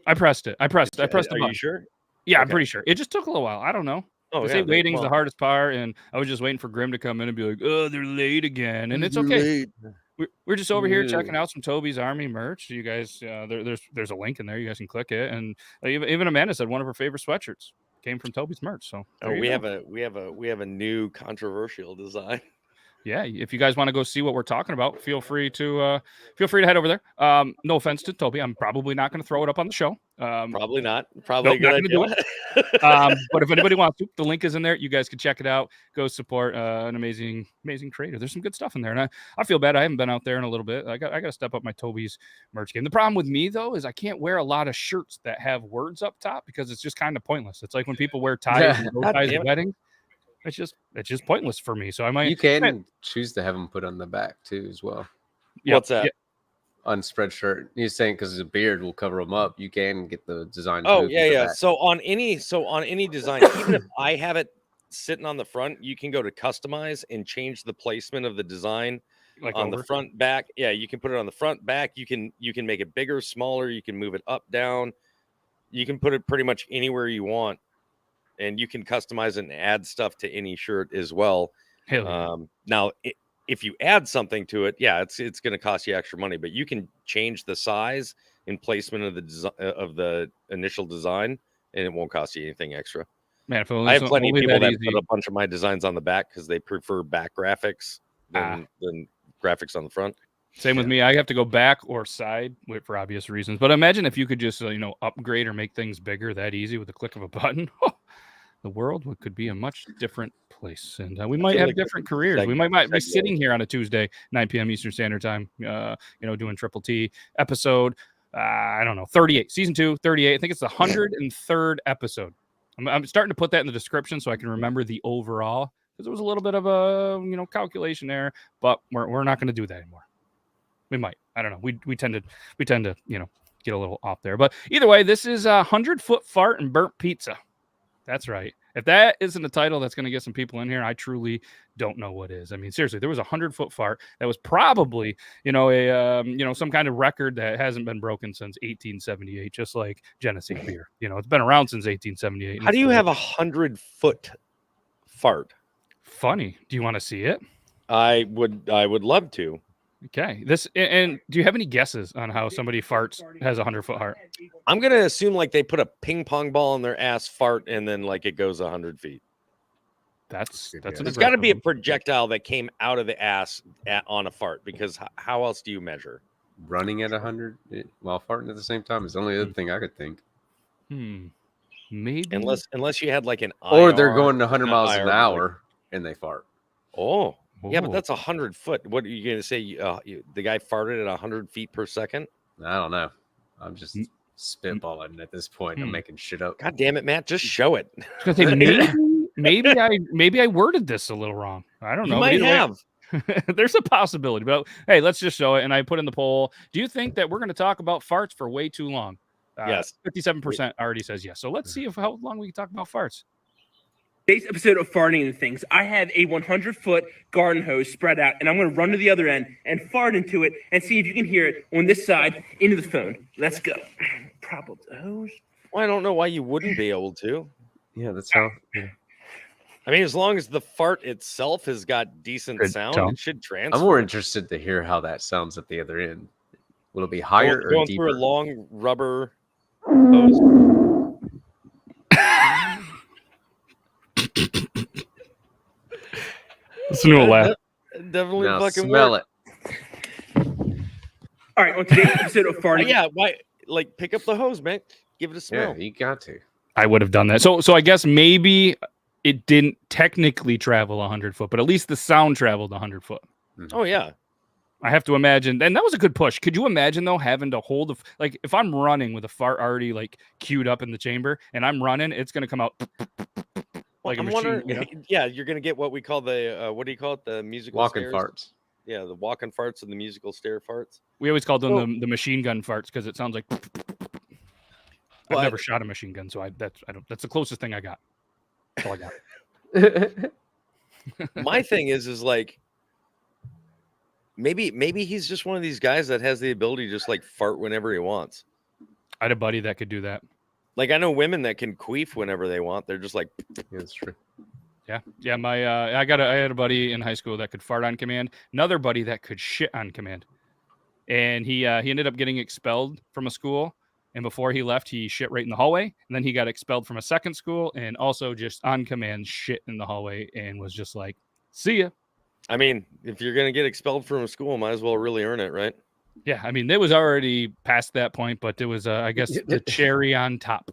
I pressed it. I pressed the Are button. you sure? Yeah, I'm pretty sure. It just took a little while. I don't know. Oh, They say waiting's the hardest part, and I was just waiting for Grim to come in and be like, "Oh, they're late again," and it's okay. We're just over here checking out some Toby's Army merch. You guys, there's a link in there. You guys can click it, and even Amanda said one of her favorite sweatshirts came from Toby's merch. So we have a new controversial design. Yeah, if you guys want to go see what we're talking about, feel free to head over there. No offense to Toby, I'm probably not going to throw it up on the show. Probably not. Probably nope, a good idea. But if anybody wants to, the link is in there. You guys can check it out. Go support an amazing creator. There's some good stuff in there, and I feel bad I haven't been out there in a little bit. I got to step up my Toby's merch game. The problem with me though is I can't wear a lot of shirts that have words up top because it's just kind of pointless. It's like when people wear ties and bow ties at weddings. It's just pointless for me. So I might. You can choose to have them put on the back too, as well. Yep. What's that? Yep. Unspread shirt. He's saying because his beard will cover them up. You can get the design. Oh yeah. So on any design, even if I have it sitting on the front, you can go to customize and change the placement of the design on the front, back. Yeah, you can put it on the front, back. You can make it bigger, smaller. You can move it up, down. You can put it pretty much anywhere you want. And you can customize it and add stuff to any shirt as well. Now, if you add something to it, yeah, it's going to cost you extra money. But you can change the size and placement of the initial design, and it won't cost you anything extra. Man, I have plenty of people that put a bunch of my designs on the back because they prefer back graphics than graphics on the front. Same with me. I have to go back or side for obvious reasons. But imagine if you could just upgrade or make things bigger that easy with the click of a button. The world could be a much different place, and we might have different careers. We might be sitting here on a Tuesday, 9 p.m. Eastern Standard Time, doing Triple T episode. I don't know, 38, season 2, 38. I think it's the 103rd episode. I'm starting to put that in the description so I can remember the overall because there was a little bit of a calculation there, but we're not going to do that anymore. We might. I don't know. We tend to get a little off there, but either way, this is 100-foot fart and burnt pizza. That's right. If that isn't a title that's going to get some people in here, I truly don't know what is. I mean, seriously, there was a 100-foot fart that was probably, some kind of record that hasn't been broken since 1878, just like Genesee beer. It's been around since 1878. How do you have 100-foot fart? Funny. Do you want to see it? I would love to. Okay. And do you have any guesses on how somebody farts has a 100-foot heart? I'm going to assume like they put a ping pong ball in their ass, fart, and then like it goes 100 feet. That's It's got to be a projectile that came out of the ass on a fart, because how else do you measure? Running at 100 while farting at the same time is the only other thing I could think. Maybe unless you had like an or they're going 100 miles an hour and they fart. Oh. Yeah, but that's 100 foot. What are you going to say? The guy farted at 100 feet per second? I don't know. I'm just spitballing at this point. I'm making shit up. God damn it, Matt! Just show it. I was gonna say, maybe I worded this a little wrong. I don't know. You might have. There's a possibility, but hey, let's just show it. And I put in the poll. Do you think that we're going to talk about farts for way too long? Yes. 57% already says yes. So let's see how long we can talk about farts. Today's episode of Farting and Things, I have a 100-foot garden hose spread out, and I'm going to run to the other end and fart into it and see if you can hear it on this side into the phone. Let's go. Prop up the hose. Well, I don't know why you wouldn't be able to. Yeah, that's how. Yeah. I mean, as long as the fart itself has got decent sound, it should transfer. I'm more interested to hear how that sounds at the other end. Will it be higher or going deeper? Through a long rubber hose. Listen to a laugh. Definitely now fucking smell work. it. All right, on today's episode of Farting. Yeah, why? Like, pick up the hose, man. Give it a smell. Yeah, you got to. I would have done that. So I guess maybe it didn't technically travel 100 foot, but at least the sound traveled 100 foot. Oh, yeah. I have to imagine, and that was a good push. Could you imagine, though, having to hold, like, if I'm running with a fart already, like, queued up in the chamber, and I'm running, it's going to come out like a machine. Yeah, you're going to get what we call the, what do you call it? The musical walking stairs? farts. Yeah, the walking farts and the musical stair farts. We always called them the machine gun farts because it sounds like. I've never shot a machine gun, so that's the closest thing I got. That's all I got. My thing is like, maybe he's just one of these guys that has the ability to just like fart whenever he wants. I had a buddy that could do that. Like I know women that can queef whenever they want. They're just like, Yeah, that's true. Yeah. My I had a buddy in high school that could fart on command. Another buddy that could shit on command, and he ended up getting expelled from a school. And before he left, he shit right in the hallway. And then he got expelled from a second school, and also just on command shit in the hallway, and was just like, "See ya." I mean, if you're gonna get expelled from a school, might as well really earn it, right? Yeah, I mean, it was already past that point, but it was, I guess, the cherry on top.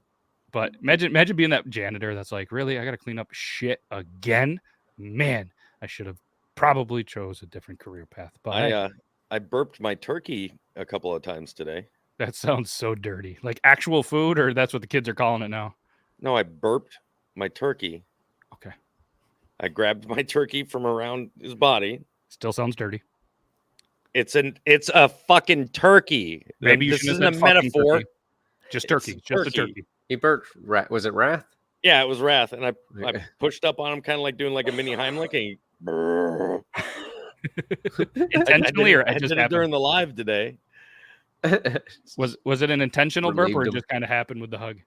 But imagine being that janitor that's like, really, I got to clean up shit again. Man, I should have probably chose a different career path. But I burped my turkey a couple of times today. that sounds so dirty. Like actual food, or that's what the kids are calling it now? No, I burped my turkey. Okay. I grabbed my turkey from around his body. Still sounds dirty. It's a fucking turkey. Maybe you this shouldn't isn't have a said fucking metaphor. turkey. Just turkey. It's Just a turkey. turkey. He burped. Was it Wrath? Yeah, it was Wrath, and I pushed up on him, kind of like doing like a mini Heimlich, and Intentionally, or I it just did it happened? during the live today. Was it an intentional burp, Relieved or it him. just kind of happened with the hug?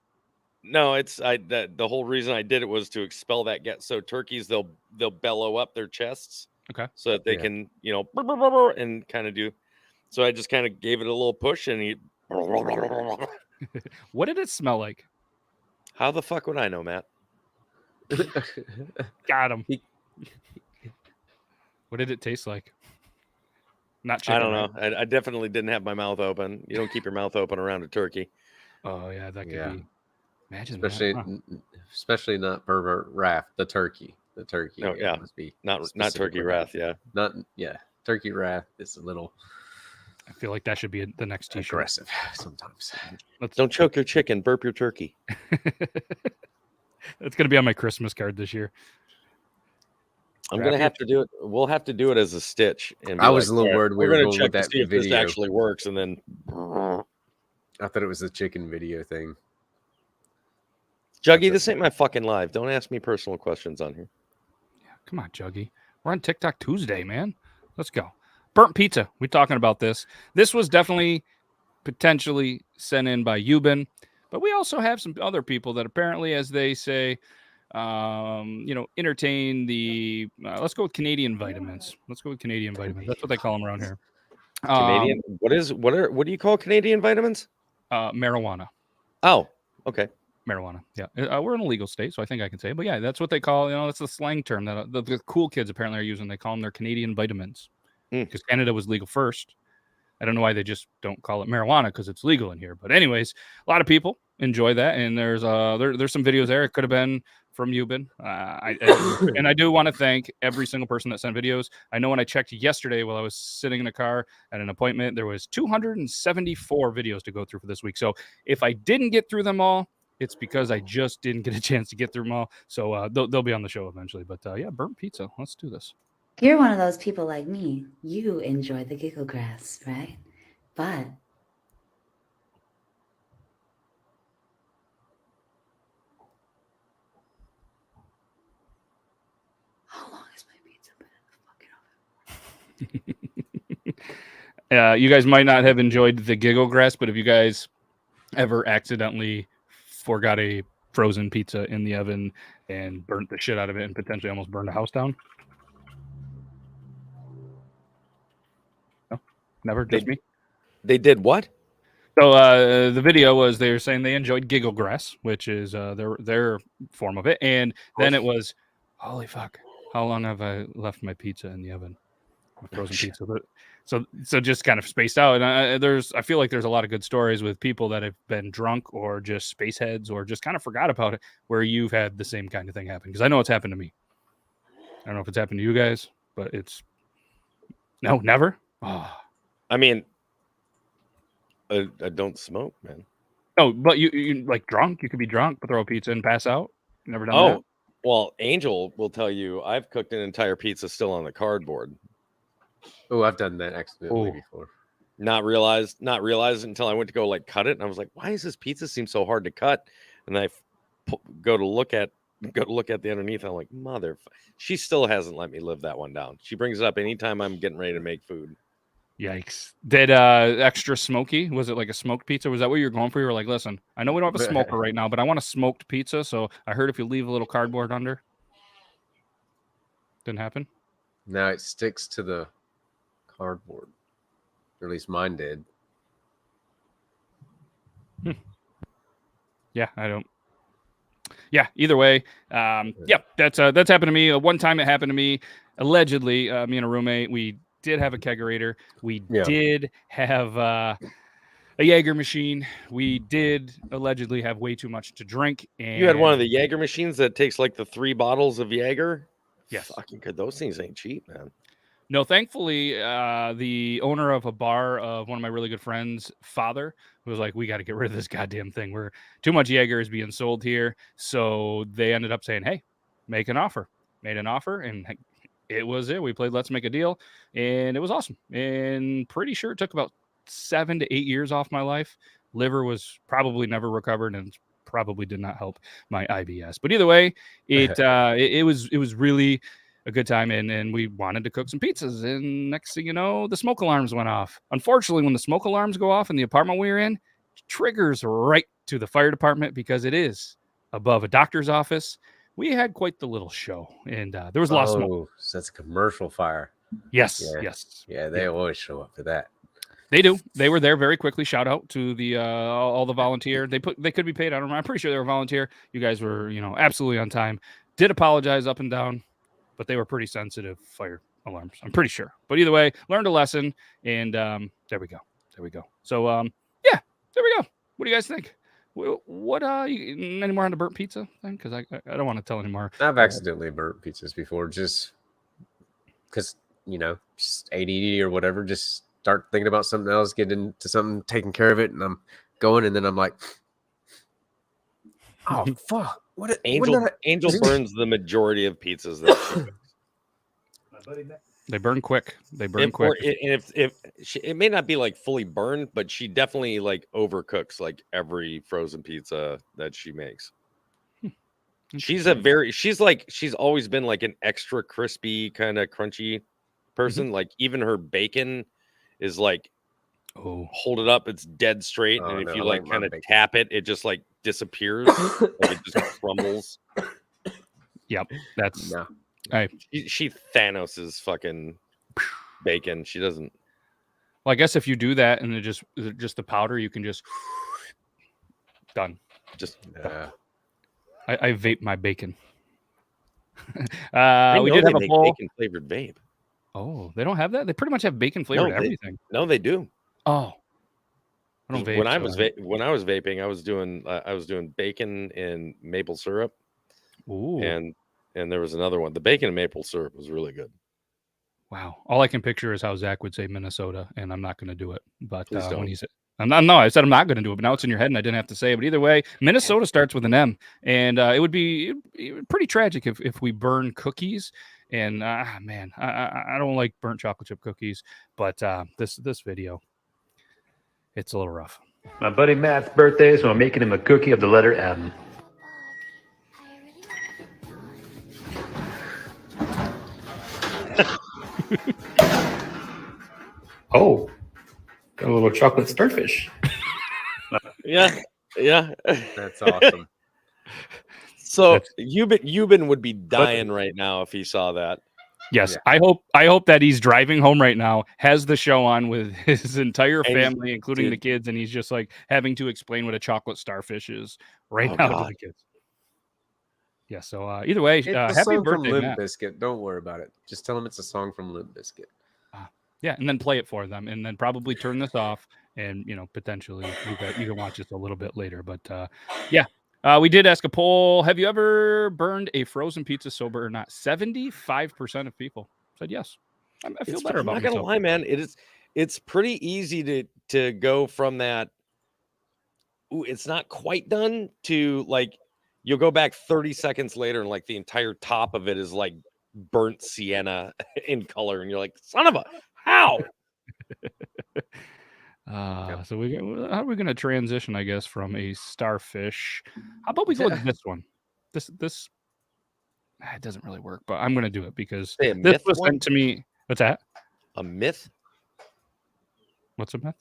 No, the whole reason I did it was to expel that get. So turkeys, they'll bellow up their chests, Okay. so that they Yeah. can and kind of do. So I just kind of gave it a little push, and he. What did it smell like? How the fuck would I know, Matt? Got him. What did it taste like? Not chicken. I don't right? know. I definitely didn't have my mouth open. You don't keep your mouth open around a turkey. Oh yeah, that could Yeah. be. Imagine that. especially, Huh. especially not pervert Wrath. The turkey. The turkey. No, yeah. Must be Not specific turkey with wrath. that. Yeah. Turkey Wrath is a little I feel like that should be the next T-shirt. aggressive sometimes. Let's. Don't choke your chicken. Burp your turkey. It's gonna be on my Christmas card this year. I'm Wrap gonna your have to do it. We'll have to do it as a stitch. And be I was like, a little "All right, worried we we're were gonna going check with to that see if this video. actually works, and then I thought it was a chicken video thing. Juggy, this ain't my fucking live. Don't ask me personal questions on here. Yeah, come on, Juggy. We're on TikTok Tuesday, man. Let's go. Burnt pizza. We're talking about this. This was definitely potentially sent in by Euban, but we also have some other people that apparently, as they say, entertain the. Let's go with Canadian vitamins. Let's go with Canadian vitamins. That's what they call them around here. Canadian. What do you call Canadian vitamins? Marijuana. Oh, okay. Marijuana. Yeah. We're in a legal state, so I think I can say it. But yeah, that's what they call, that's the slang term that the cool kids apparently are using. They call them their Canadian vitamins because Canada was legal first. I don't know why they just don't call it marijuana because it's legal in here. But anyways, a lot of people enjoy that. And there's some videos there. It could have been from Euban. And I do want to thank every single person that sent videos. I know when I checked yesterday while I was sitting in a car at an appointment, there was 274 videos to go through for this week. So if I didn't get through them all, it's because I just didn't get a chance to get through them all. So they'll be on the show eventually. But yeah, burnt pizza. Let's do this. You're one of those people like me. You enjoy the giggle grass, right? But how long has my pizza been in the fucking oven? You guys might not have enjoyed the giggle grass, but if you guys ever accidentally forgot a frozen pizza in the oven and burnt the shit out of it and potentially almost burned a house down? No, never, just me. They did what? So the video was they were saying they enjoyed giggle grass, which is their form of it, and then it was, holy fuck, how long have I left my pizza in the oven? My frozen pizza. But so just kind of spaced out, and I feel like there's a lot of good stories with people that have been drunk or just space heads or just kind of forgot about it, where you've had the same kind of thing happen. Because I know it's happened to me. I don't know if it's happened to you guys, but it's no, never. Oh. I mean, I don't smoke, man. No, but you like drunk. You could be drunk, but throw a pizza and pass out. Never done that. Oh, well, Angel will tell you I've cooked an entire pizza still on the cardboard. Oh, I've done that accidentally Oh. before. Not realized until I went to go like cut it, and I was like, "Why does this pizza seem so hard to cut?" And I go to look at the underneath. And I'm like, "Mother!" She still hasn't let me live that one down. She brings it up anytime I'm getting ready to make food. Yikes. Did extra smoky? Was it like a smoked pizza? Was that what you were going for? You were like, listen, I know we don't have a smoker right now, but I want a smoked pizza. So I heard if you leave a little cardboard under. Didn't happen? No, it sticks to the cardboard. Or at least mine did. Yeah, I don't. Yeah, either way. Yeah, that's happened to me. One time it happened to me. Allegedly, me and a roommate, we did have a kegerator. We did have a Jaeger machine. We did allegedly have way too much to drink. And You had one of the Jaeger machines that takes like the 3 bottles of Jaeger? Yes. Fucking good. Those things ain't cheap, man. No, thankfully, the owner of a bar of one of my really good friends' father was like, we got to get rid of this goddamn thing. We're too much Jaeger is being sold here. So they ended up saying, hey, make an offer. Made an offer, and it was it. We played Let's Make a Deal, and it was awesome. And pretty sure it took about 7 to 8 years off my life. Liver was probably never recovered, and probably did not help my IBS. But either way, it was really a good time, and we wanted to cook some pizzas. And next thing you know, the smoke alarms went off. Unfortunately, when the smoke alarms go off in the apartment we were in, triggers right to the fire department because it is above a doctor's office. We had quite the little show, and there was a lot of smoke. So that's a commercial fire. Yes, Yeah. yes. Yeah, they always show up for that. They do. They were there very quickly. Shout out to the all the volunteer. They could be paid. I don't know. I'm pretty sure they were volunteer. You guys were, absolutely on time. Did apologize up and down, but they were pretty sensitive fire alarms. I'm pretty sure. But either way, learned a lesson, and there we go. So yeah, there we go. What do you guys think? What any more on the burnt pizza thing? Because I don't want to tell anymore. I've accidentally burnt pizzas before, just because just ADD or whatever. Just start thinking about something else, get into something, taking care of it, and I'm going, and then I'm like, oh fuck! Angel burns the majority of pizzas that she cooks. They burn quick. Quick. It may not be like fully burned, but she definitely like overcooks like every frozen pizza that she makes. She's always been like an extra crispy kind of crunchy person. Like even her bacon is like, hold it up, it's dead straight, and if you like kind of tap it, it just like disappears, like it just crumbles. Yep, that's no. She Thanos's fucking bacon. She doesn't. Well, I guess if you do that and just the powder, you can just done. Just I vape my bacon. We did have a bacon flavored vape. Oh, they don't have that. They pretty much have bacon flavored everything. No, they do. Oh, I don't vape. When I was vaping, I was doing bacon and maple syrup. Ooh. And there was another one. The bacon and maple syrup was really good. Wow. All I can picture is how Zach would say Minnesota, and I'm not going to do it. But when he said, I said I'm not going to do it, but now it's in your head, and I didn't have to say it. But either way, Minnesota starts with an M, and it would be pretty tragic if we burn cookies. And man, I don't like burnt chocolate chip cookies, but this video, it's a little rough. My buddy Matt's birthday, so I'm making him a cookie of the letter M. Oh, got a little chocolate starfish. Yeah. That's awesome. So Euban would be dying right now if he saw that. Yes, yeah. I hope that he's driving home right now, has the show on with his entire family, including the kids, and he's just like having to explain what a chocolate starfish is now to the kids. Yeah, so either way, happy birthday, Limp Matt. Bizkit. Don't worry about it. Just tell them it's a song from Limp Bizkit. Yeah, and then play it for them, and then probably turn this off, and potentially you can watch this a little bit later. But yeah, we did ask a poll: have you ever burned a frozen pizza sober or not? 75% of people said yes. I feel better about it. I'm not gonna lie, man. It's pretty easy to go from that. Ooh, it's not quite done to like. You'll go back 30 seconds later and like the entire top of it is like burnt sienna in color. And you're like, son of a, how? So how are we going to transition, I guess, from a starfish? How about we go with this one? This it doesn't really work, but I'm going to do it because this was sent to me. What's that? A myth? What's a myth?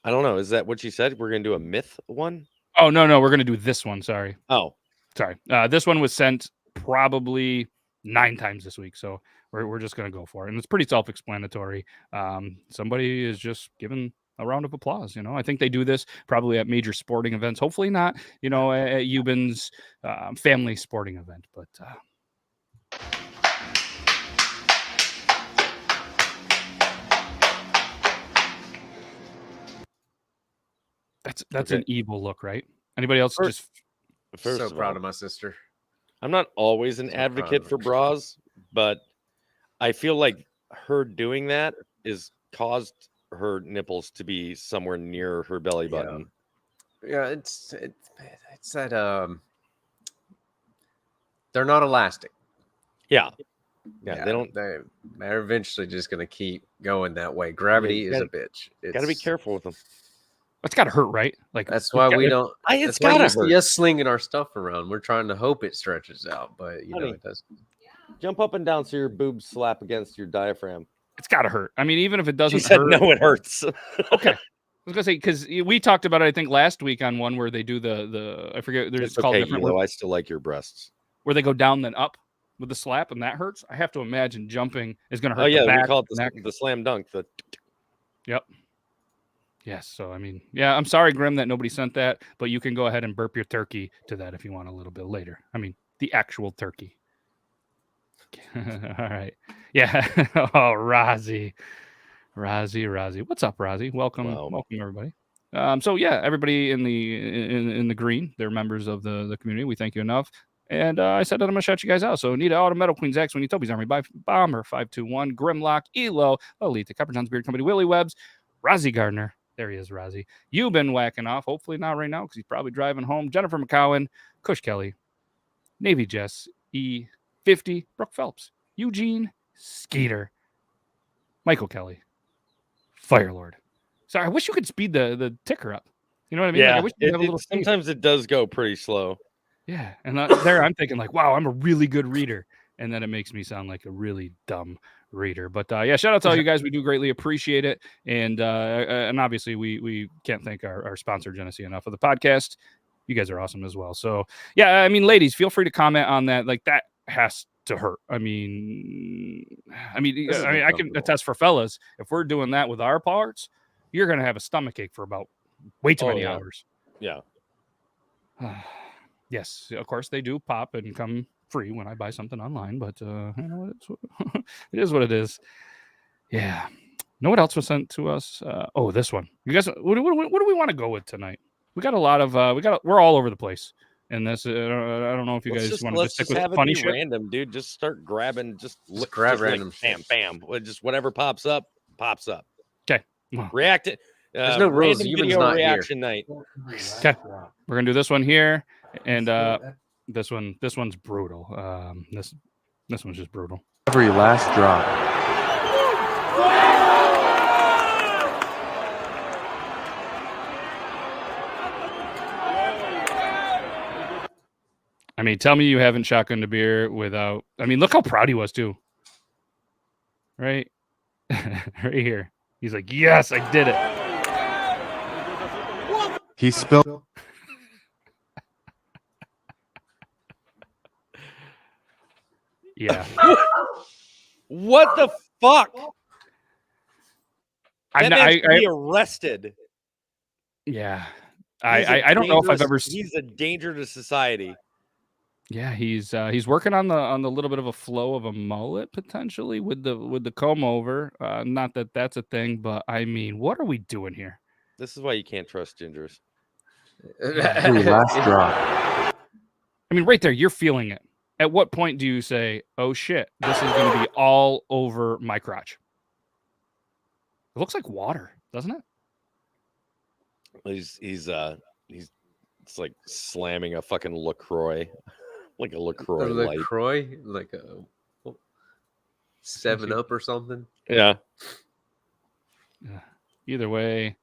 I don't know. Is that what you said? We're gonna do a myth one? Oh no, we're gonna do this one. Sorry. Oh, Sorry. This one was sent probably 9 times this week, so we're just gonna go for it, and it's pretty self-explanatory. Somebody is just given a round of applause. I think they do this probably at major sporting events. Hopefully not, at Euban's family sporting event, but. That's Okay. an evil look, right? Anybody else just First so of proud all, of my sister. I'm not always an So proud of advocate her. for bras, but I feel like her doing that is caused her nipples to be somewhere near her belly Yeah. button. Yeah, it's that they're not elastic. Yeah. Yeah, they don't. They're eventually just gonna keep going that way. Gravity you is a gotta- bitch. Got to be It's- careful with them. it's got to hurt, right? Like That's why we don't. It's That's why gotta you see hurt. us slinging our stuff around. We're trying to hope it stretches out, but Honey. it does. Jump up and down so your boobs slap against your diaphragm. it's got to hurt. I mean, even if it She doesn't said, hurt. "No, it hurts." Okay. I was gonna say because we talked about it, I think last week on one where they do the I forget. There's It's called okay, different Elo. I still like your breasts. where they go down then up with the slap and that hurts. I have to imagine jumping is gonna hurt. Oh yeah, the back, we call it neck. the slam dunk. Yep. Yes. So I mean, yeah, I'm sorry, Grim, that nobody sent that, but you can go ahead and burp your turkey to that if you want a little bit later. I mean, the actual turkey. All right. Yeah. Oh, Rozzy. What's up, Rozzy? Welcome, Wow. welcome everybody. So yeah, everybody in the green, they're members of the community. We thank you enough. And I said that I'm gonna shout you guys out. So Nita, Auto Metal, Queen Zax, Winnie, Toby's Army, Bomber 521, Grimlock, Elo, Elite, the Coppertons Beard Company, Willie Webbs, Rozzy Gardner. There he is, Rozzy. You've been whacking off. Hopefully not right now because he's probably driving home. Jennifer McCowan, Kush Kelly, Navy Jess, E50, Brooke Phelps, Eugene Skeeter, Michael Kelly, Firelord. Sorry, I wish you could speed the ticker up. You know what I mean? Yeah, Like, I wish you could have a little speed. sometimes it does go pretty slow. Yeah, and there I'm thinking like, wow, I'm a really good reader, and then it makes me sound like a really dumb reader. But yeah, shout out to all you guys. We do greatly appreciate it, and obviously we can't thank our sponsor Genesee enough for the podcast. You guys are awesome as well. So yeah, I mean, ladies, feel free to comment on that. Like that has to hurt. I mean, I can attest for fellas. If we're doing that with our parts, you're gonna have a stomach ache for about way too many hours. Yeah. Yes, of course they do pop and come free when I buy something online, but it is what it is. Yeah. Know what else was sent to us? This one. You guys, what do we want to go with tonight? We got a lot of we're all over the place in this. I don't know if you guys want to stick with have funny it be shit. random, dude. Just start grabbing. Just grab random. Bam, bam. Just whatever pops up, pops up. Okay. Well, React it. There's no rules. Random Euban's video not here. reaction night. okay. We're gonna do this one here, and this one's brutal. This one's just brutal. Every last drop. I mean, tell me you haven't shotgunned a beer without. I mean, look how proud he was too. Right, right here. He's like, "Yes, I did it." He spilled. Yeah. What the fuck? I'm That not, man's gonna be arrested. yeah. He's a I don't know if I've dangerous- ever. He's a danger to society. Yeah, he's working on the little bit of a flow of a mullet potentially with the comb over. Not that that's a thing, but I mean, what are we doing here? This is why you can't trust gingers. Every last drop. I mean, right there, you're feeling it. At what point do you say, "Oh shit, this is going to be all over my crotch"? It looks like water, doesn't it? He's it's like slamming a fucking LaCroix, like a LaCroix light. LaCroix, like a 7-Up or something. Yeah, Either way,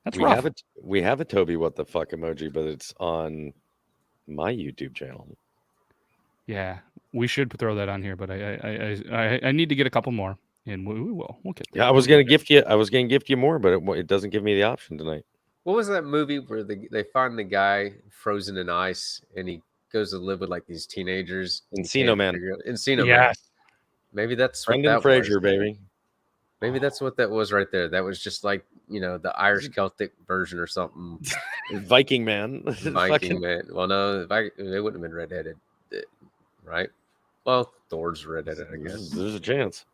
that's we rough. have it. We have a Toby what the fuck emoji, but it's on my YouTube channel. Yeah, we should throw that on here, but I need to get a couple more. and we will. We'll get there. Yeah, I was gonna gift you more, but it doesn't give me the option tonight. What was that movie where they find the guy frozen in ice and he goes to live with like these teenagers? Encino Man. Encino Man. Yes. Maybe that's Brendan what that Fraser, was. baby. Maybe that's what that was right there. That was just like, the Irish Celtic version or something. Viking Man. Viking Man. Well, no, they wouldn't have been redheaded, right? Well, Thor's redheaded, I guess. There's a chance.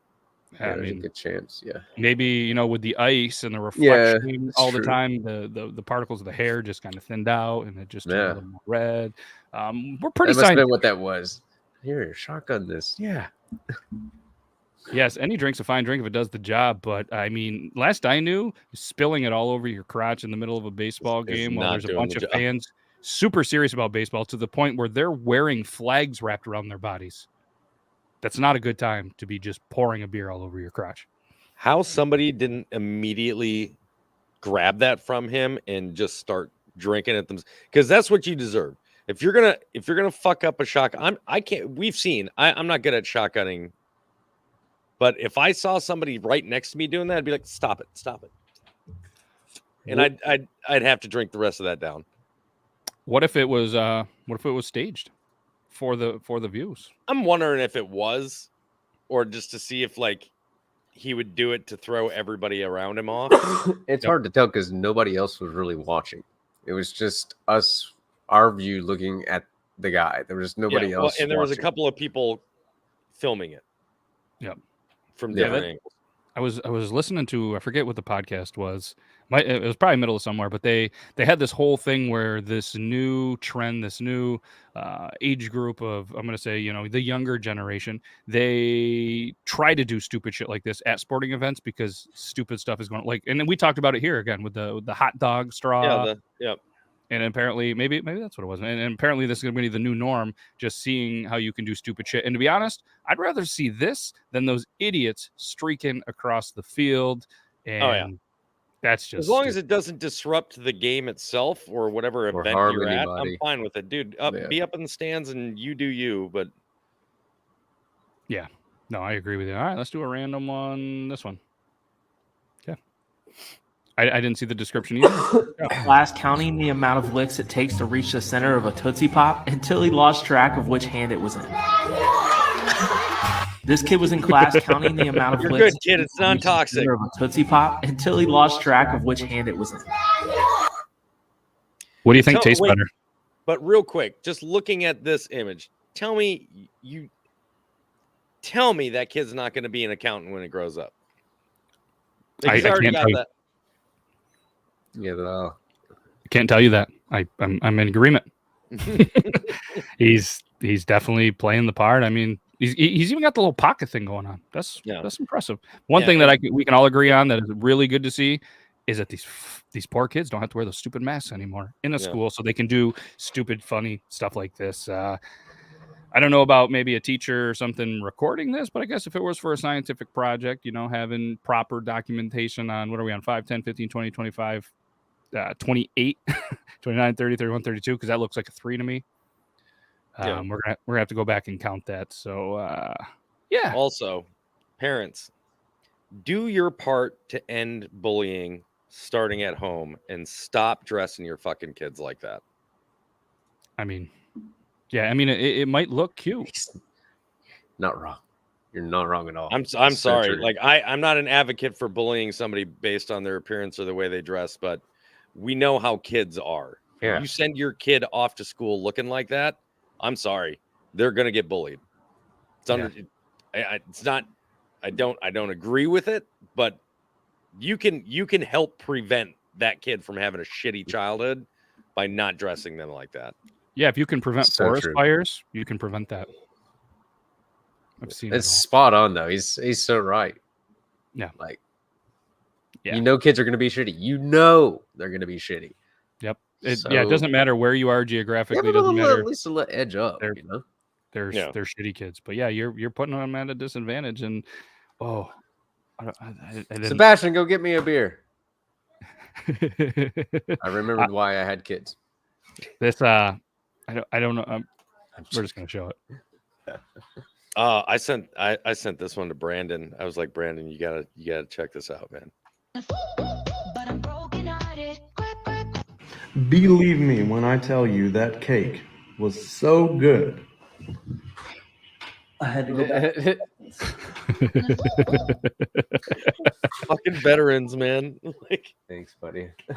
Yeah, I there's a mean, good chance. Yeah. maybe with the ice and the Yeah, reflection it's all the true. time, the particles of the hair just kind of thinned out and it just turned Yeah. a little more red. We're pretty That must have been scientific. what that was. Here, shotgun this. Yeah. Yes, any drink's a fine drink if it does the job. But I mean, last I knew, spilling it all over your crotch in the middle of a baseball Is game while not there's a doing bunch the of job. fans super serious about baseball to the point where they're wearing flags wrapped around their bodies. That's not a good time to be just pouring a beer all over your crotch. How somebody didn't immediately grab that from him and just start drinking it themselves, because that's what you deserve. If you're gonna fuck up a shotgun, I'm not good at shotgunning, but if I saw somebody right next to me doing that, I'd be like, stop it. And I'd have to drink the rest of that down. What if it was staged for the views? I'm wondering if it was, or just to see if like he would do it to throw everybody around him off. It's hard to tell because nobody else was really watching. It was just us, our view looking at the guy. There was nobody else. And there was a watching. couple of people filming it. Yep. From Yeah, different angles. I was listening to, I forget what the podcast was. It was probably middle of somewhere, but they had this whole thing where this new trend, this new age group of, I'm going to say, the younger generation, they try to do stupid shit like this at sporting events because stupid stuff is going and then we talked about it here again with the hot dog straw. And apparently, maybe that's what it was. And apparently, this is going to be the new norm, just seeing how you can do stupid shit. And to be honest, I'd rather see this than those idiots streaking across the field. And that's just... As long as it doesn't disrupt the game itself or whatever Or event harm you're at, anybody. I'm fine with it. Dude, be up in the stands and you do you. But yeah. No, I agree with you. All right, let's do a random one. This one. Yeah. I didn't see the description either. Class counting the amount of licks it takes to reach the center of a Tootsie Pop until he lost track of which hand it was in. This kid was in class counting the amount of you're licks good, kid. It's non-toxic. of a Tootsie Pop until he lost track of which hand it was in. What do you think tastes better? But real quick, just looking at this image, tell me that kid's not going to be an accountant when he grows up. I can't tell you. that. Yeah, Can't tell you that. I'm in agreement. He's definitely playing the part. I mean, he's even got the little pocket thing going on. That's impressive. One thing that we can all agree on that is really good to see is that these poor kids don't have to wear those stupid masks anymore in a school, so they can do stupid, funny stuff like this. I don't know about maybe a teacher or something recording this, but I guess if it was for a scientific project, having proper documentation on what are we on 5, 10, 15, 20, 25, 28, 29, 30, 31, 32, because that looks like a 3 to me. We're gonna have to go back and count that. So yeah. Also, parents, do your part to end bullying starting at home and stop dressing your fucking kids like that. I mean, it might look cute. not wrong. You're not wrong at all. I'm So sorry. true. Like I'm not an advocate for bullying somebody based on their appearance or the way they dress, but we know how kids are. Yeah. You send your kid off to school looking like that, I'm sorry. They're gonna get bullied. It's not I don't agree with it, but you can help prevent that kid from having a shitty childhood by not dressing them like that. Yeah, if you can prevent So forest true. fires, you can prevent that. I've seen It's it spot on though. He's so right. Yeah. Like, Yeah. kids are going to be shitty. They're going to be shitty. Yep. It So- doesn't matter where you are Yeah, geographically. but Doesn't matter. at least a little edge up. They're- They're shitty kids, but yeah, you're putting them at a disadvantage. And I didn't. Sebastian, go get me a beer. I remembered why I had kids. This I don't know. We're just gonna show it. I sent this one to Brandon. I was like, Brandon, you gotta check this out, man. Believe me when I tell you that cake was so good. I had to go back. Fucking veterans, man. Like, Thanks, buddy. I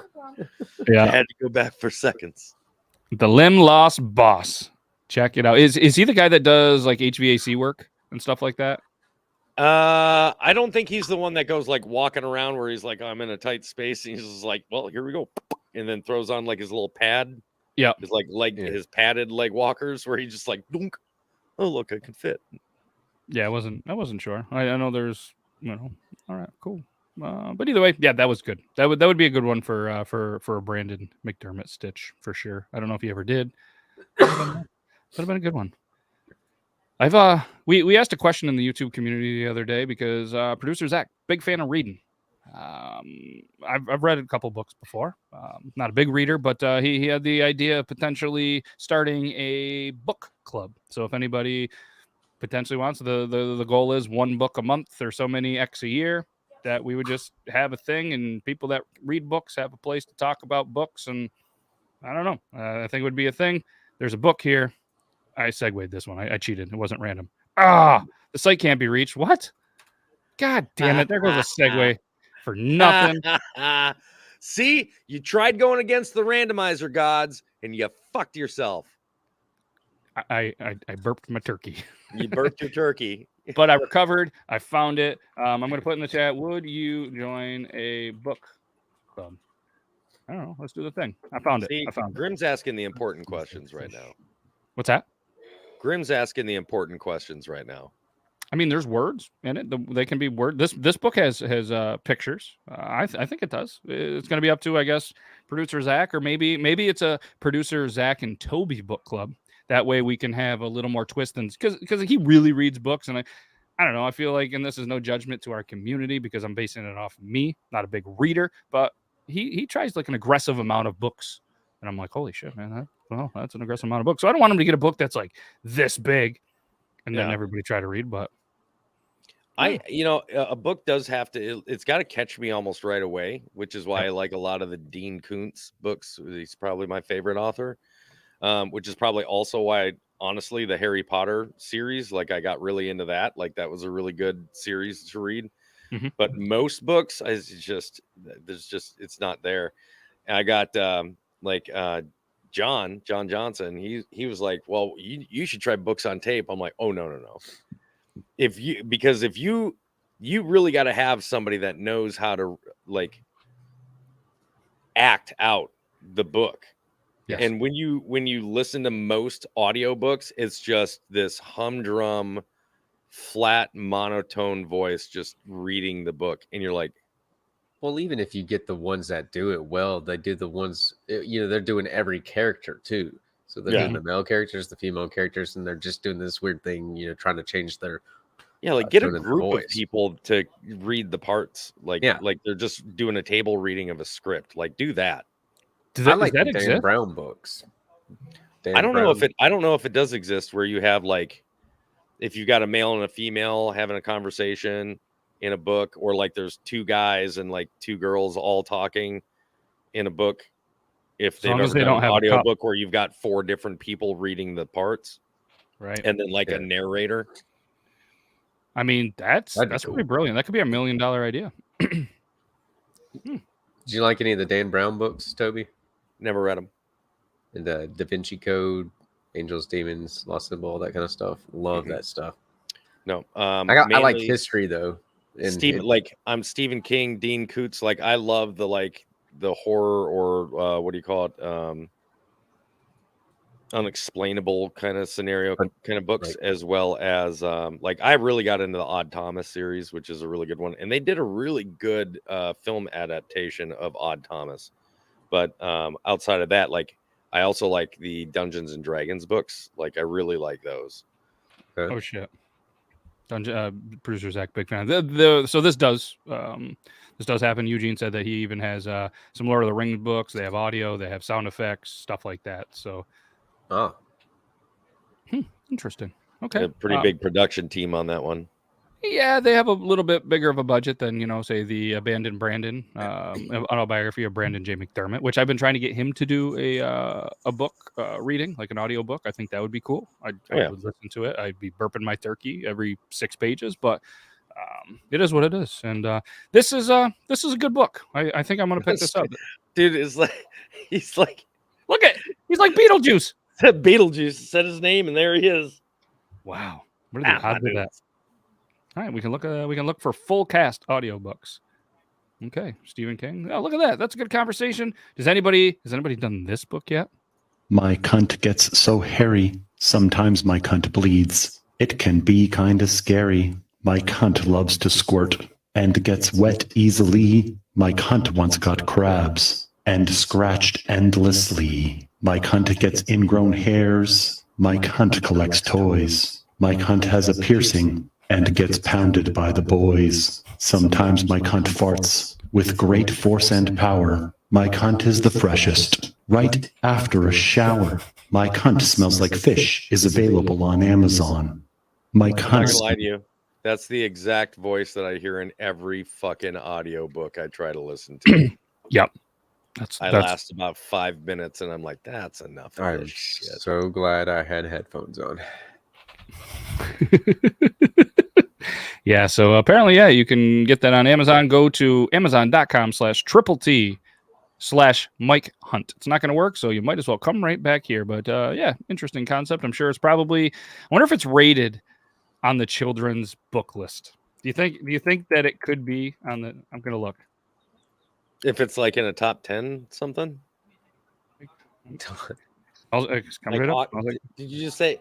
Yeah, had to go back for seconds. the Limb Loss Boss. Check it out. Is he the guy that does like HVAC work and stuff like that? I don't think he's the one that goes like walking around where he's like, I'm in a tight space, and he's just like, well, here we go, and then throws on like his little pad. Yeah, His his padded leg walkers where he just like, dunk. Oh look, I can fit. yeah. I wasn't sure. I know there's All right, cool. But either way, yeah, that was good. That would be a good one for a Brandon McDermott stitch for sure. I don't know if he ever did. Would have been a good one. We asked a question in the YouTube community the other day because producer Zach, big fan of reading. I've read a couple books before. Not a big reader, but he had the idea of potentially starting a book club. So if anybody potentially wants, the goal is one book a month or so many X a year, that we would just have a thing and people that read books have a place to talk about books. And I don't know. I think it would be a thing. There's a book here. I segued this one. I cheated. It wasn't random. The site can't be reached. What? God damn it. There goes a segue for nothing. See, you tried going against the randomizer gods and you fucked yourself. I burped my turkey. You burped your turkey. But I recovered. I found it. I'm going to put in the chat. Would you join a book club? I don't know. Let's do the thing. I found it. I found it. Grim's asking the important questions right now. What's that? Grim's asking the important questions right now. I mean, there's words in it. They can be word. This book has pictures. I think it does. It's going to be up to, I guess, producer Zach, or maybe it's a producer Zach and Toby book club. That way we can have a little more twist, and because he really reads books, and I don't know. I feel like, and this is no judgment to our community because I'm basing it off of me, not a big reader, but he tries like an aggressive amount of books, and I'm like, holy shit, man, that's an aggressive amount of books. So I don't want him to get a book that's like this big, and then everybody try to read. But a book does have to. It's got to catch me almost right away, which is why I like a lot of the Dean Koontz books. He's probably my favorite author. Which is probably also why, honestly, the Harry Potter series, like I got really into that. Like that was a really good series to read. Mm-hmm. But most books, it's not there. And I got John Johnson. He was like, well, you should try books on tape. I'm like, oh no. If you really got to have somebody that knows how to like act out the book. Yes. And when you listen to most audiobooks, it's just this humdrum, flat, monotone voice just reading the book. And you're like, well, even if you get the ones that do it well, they do the ones, they're doing every character too. So they're doing the male characters, the female characters, and they're just doing this weird thing, trying to change their. Yeah, like get a group of people to read the parts. Like they're just doing a table reading of a script. Like do that. I like the Dan Brown books. I don't know if it does exist where you have like, if you got a male and a female having a conversation in a book, or like there's two guys and like two girls all talking in a book. If they don't have an audio book where you've got four different people reading the parts, right, and then like a narrator. I mean, that's pretty brilliant. That could be $1 million idea. Did you like any of the Dan Brown books, Toby? Never read them. And the Da Vinci Code, Angels, Demons, Lost Symbol, all that kind of stuff. Love that stuff. No, I like history though. I'm Stephen King, Dean Koontz. Like I love the horror or what do you call it? Unexplainable kind of scenario kind of books, as well as like I really got into the Odd Thomas series, which is a really good one, and they did a really good film adaptation of Odd Thomas. But outside of that, like I also like the Dungeons and Dragons books. Like I really like those. Oh shit! Producer Zach, big fan. So this does happen. Eugene said that he even has some Lord of the Rings books. They have audio, they have sound effects, stuff like that. So, interesting. Okay. A pretty big production team on that one. Yeah, they have a little bit bigger of a budget than, say the Abandoned Brandon autobiography of Brandon J. McDermott, which I've been trying to get him to do a book reading, like an audio book. I think that would be cool. I would listen to it. I'd be burping my turkey every 6 pages, but it is what it is. And this is a good book. I think I'm going to pick this up. Dude is like, he's like Beetlejuice. Beetlejuice said his name, and there he is. Wow. What are the odds of that? All right, we can look for full cast audiobooks. Okay, Stephen King. Oh, look at that. That's a good conversation. Has anybody done this book yet? My cunt gets so hairy. Sometimes my cunt bleeds. It can be kinda scary. My cunt loves to squirt and gets wet easily. My cunt once got crabs and scratched endlessly. My cunt gets ingrown hairs. My cunt collects toys. My cunt has a piercing and gets pounded by the boys. Sometimes my cunt farts with great force and power. My cunt is the freshest, right after a shower. My cunt smells like fish is available on Amazon. My I'm not gonna cunt. lie to you. That's the exact voice that I hear in every fucking audiobook I try to listen to. Yep. I last about 5 minutes and I'm like, that's enough. Of I'm this shit. so glad I had headphones on. Yeah, so apparently, you can get that on Amazon. Go to amazon.com/TTT/Mike Hunt. It's not going to work, so you might as well come right back here. But interesting concept. I'm sure it's probably. I wonder if it's rated on the children's book list. Do you think that it could be on the? I'm going to look. If it's like in a top 10 something. Did you just say?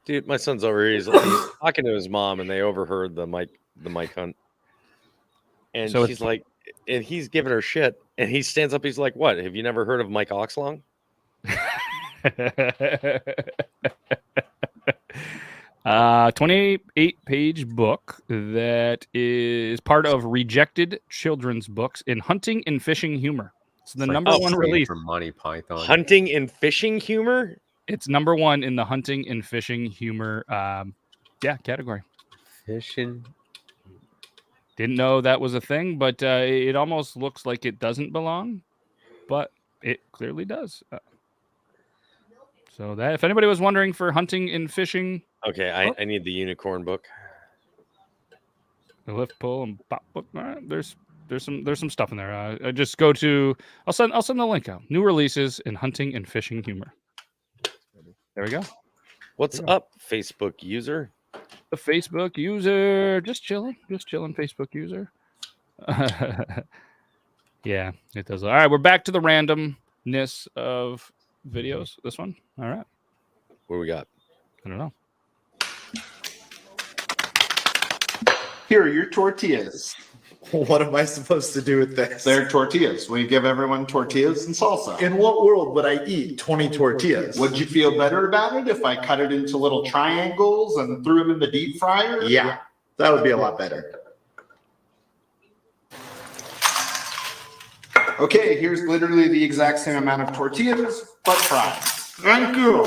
Dude, my son's over here. He's talking to his mom, and they overheard the Mike Hunt. And so she's like, and he's giving her shit. And he stands up. He's like, "What? Have you never heard of Mike Oxlong?" 28-page book that is part of Rejected Children's Books in Hunting and Fishing Humor. It's the number one release from Monty Python. Hunting and fishing humor. It's number one in the hunting and fishing humor category. Fishing. Didn't know that was a thing, but it almost looks like it doesn't belong, but it clearly does. So that if anybody was wondering for hunting and fishing. Okay, I need the unicorn book. The lift, pull, and pop book. All right, there's some stuff in there. Just go to. I'll send the link out. New releases in hunting and fishing humor. There we go. What's up, Facebook user? The Facebook user, just chilling, Facebook user. Yeah, it does. All right, we're back to the randomness of videos. This one. All right. What do we got? I don't know. Here are your tortillas. What am I supposed to do with this? They're tortillas. We give everyone tortillas and salsa. In what world would I eat 20 tortillas? Would you feel better about it if I cut it into little triangles and threw them in the deep fryer? Yeah, that would be a lot better. Okay, here's literally the exact same amount of tortillas, but fried. Thank you.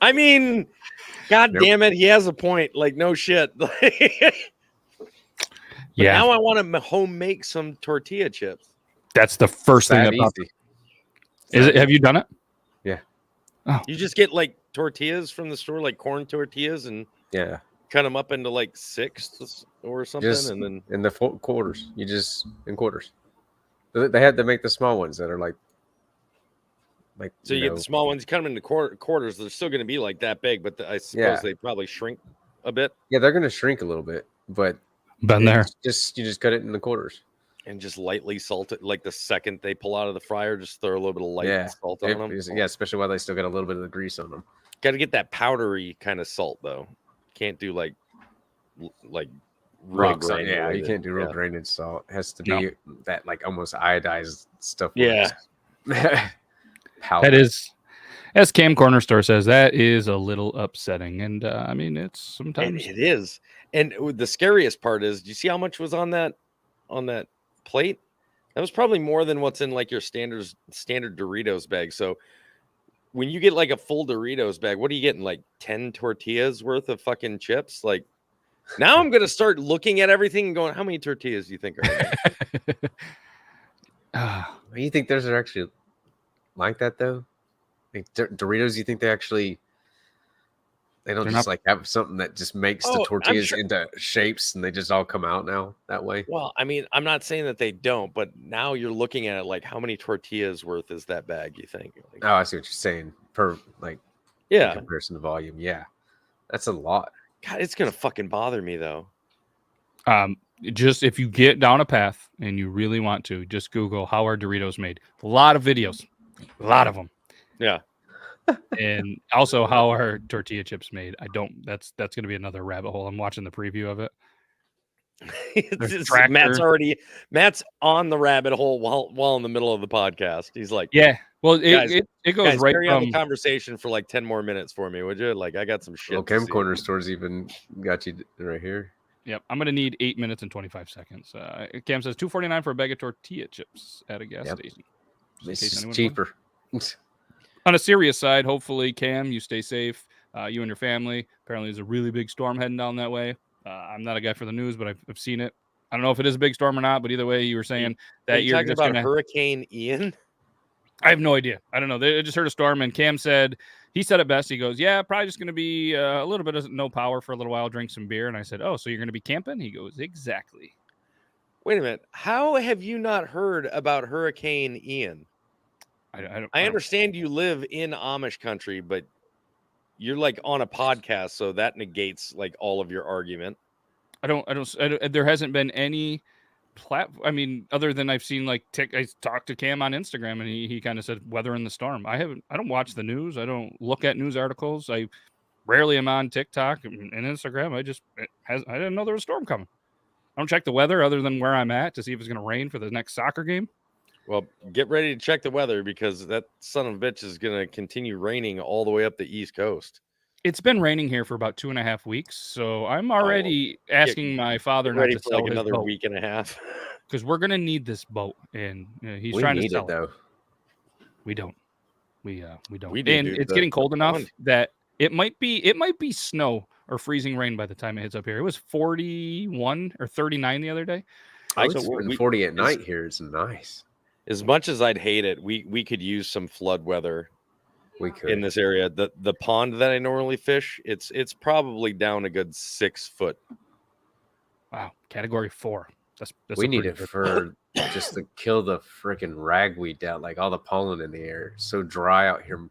I mean, God damn it, he has a point. Like, no shit. Yeah. Now I want to home make some tortilla chips. That's the first thing that popped. Is it? Have you done it? Yeah. Oh. You just get like tortillas from the store, like corn tortillas, and cut them up into like sixths or something, and then in the quarters. You just in quarters. They had to make the small ones that are like. So you get the small ones, you cut them into quarters. They're still going to be like that big, but I suppose they probably shrink a bit. Yeah, they're going to shrink a little bit, but been there. You just cut it in the quarters and just lightly salt it. Like the second they pull out of the fryer, just throw a little bit of light salt on them. Yeah, especially while they still got a little bit of the grease on them. Got to get that powdery kind of salt though. Can't do like rock salt. Yeah, you can't do real drainage salt. It has to be that like almost iodized stuff. Yeah. That is, as Cam Corner Store says, that is a little upsetting. And I mean, it's sometimes it is. And the scariest part is, do you see how much was on that plate? That was probably more than what's in like your standard Doritos bag. So when you get like a full Doritos bag, what are you getting? Like 10 tortillas worth of fucking chips? Like now I'm gonna start looking at everything and going, how many tortillas do you think are in there? You think those are actually like that though? Like Doritos, you think they actually they don't just like have something that just makes the tortillas into shapes and they just all come out now that way? Well, I mean, I'm not saying that they don't, but now you're looking at it like how many tortillas worth is that bag, you think? Like, oh, I see what you're saying. Per like in comparison to volume. Yeah. That's a lot. God, it's gonna fucking bother me though. Just if you get down a path and you really want to, just Google how are Doritos made. A lot of videos, a lot of them. Yeah. And also how are tortilla chips made. That's going to be another rabbit hole. I'm watching the preview of it. Matt's on the rabbit hole while in the middle of the podcast. He's like, yeah, well, it goes guys, right carry from on the conversation for like 10 more minutes for me, would you? Like, I got some shit. Well, Chem Corner Stores even got you right here. Yep, I'm going to need 8 minutes and 25 seconds. Cam says $2.49 for a bag of tortilla chips at a gas station. This is cheaper. On a serious side, hopefully, Cam, you stay safe. You and your family. Apparently, there's a really big storm heading down that way. I'm not a guy for the news, but I've seen it. I don't know if it is a big storm or not, but either way, you were saying that you're talking about Hurricane Ian. I have no idea. I don't know. They just heard a storm, and Cam said he said it best. He goes, "Yeah, probably just going to be a little bit of no power for a little while. Drink some beer." And I said, "Oh, so you're going to be camping?" He goes, "Exactly." Wait a minute. How have you not heard about Hurricane Ian? I understand you live in Amish country, but you're like on a podcast, so that negates like all of your argument. I don't there hasn't been any I mean, other than I've seen like I talked to Cam on Instagram and he kind of said weather in the storm. I don't watch the news. I don't look at news articles. I rarely am on TikTok and Instagram. I didn't know there was a storm coming. I don't check the weather other than where I'm at to see if it's going to rain for the next soccer game. Well, get ready to check the weather because that son of a bitch is going to continue raining all the way up the East Coast. It's been raining here for about 2.5 weeks, so I'm already asking my father not to sell like another boat week and a half because we're going to need this boat, and he's we trying need to sell it though. We don't. We don't. We do, and dude, it's getting cold enough that it might be snow or freezing rain by the time it hits up here. It was 41 or 39 the other day. It's 40 at night here. It's nice. As much as I'd hate it, we could use some flood weather. We could in this area. The pond that I normally fish, it's probably down a good 6 foot. Wow, category 4. That's we need it for just to kill the freaking ragweed down, like all the pollen in the air. It's so dry out here.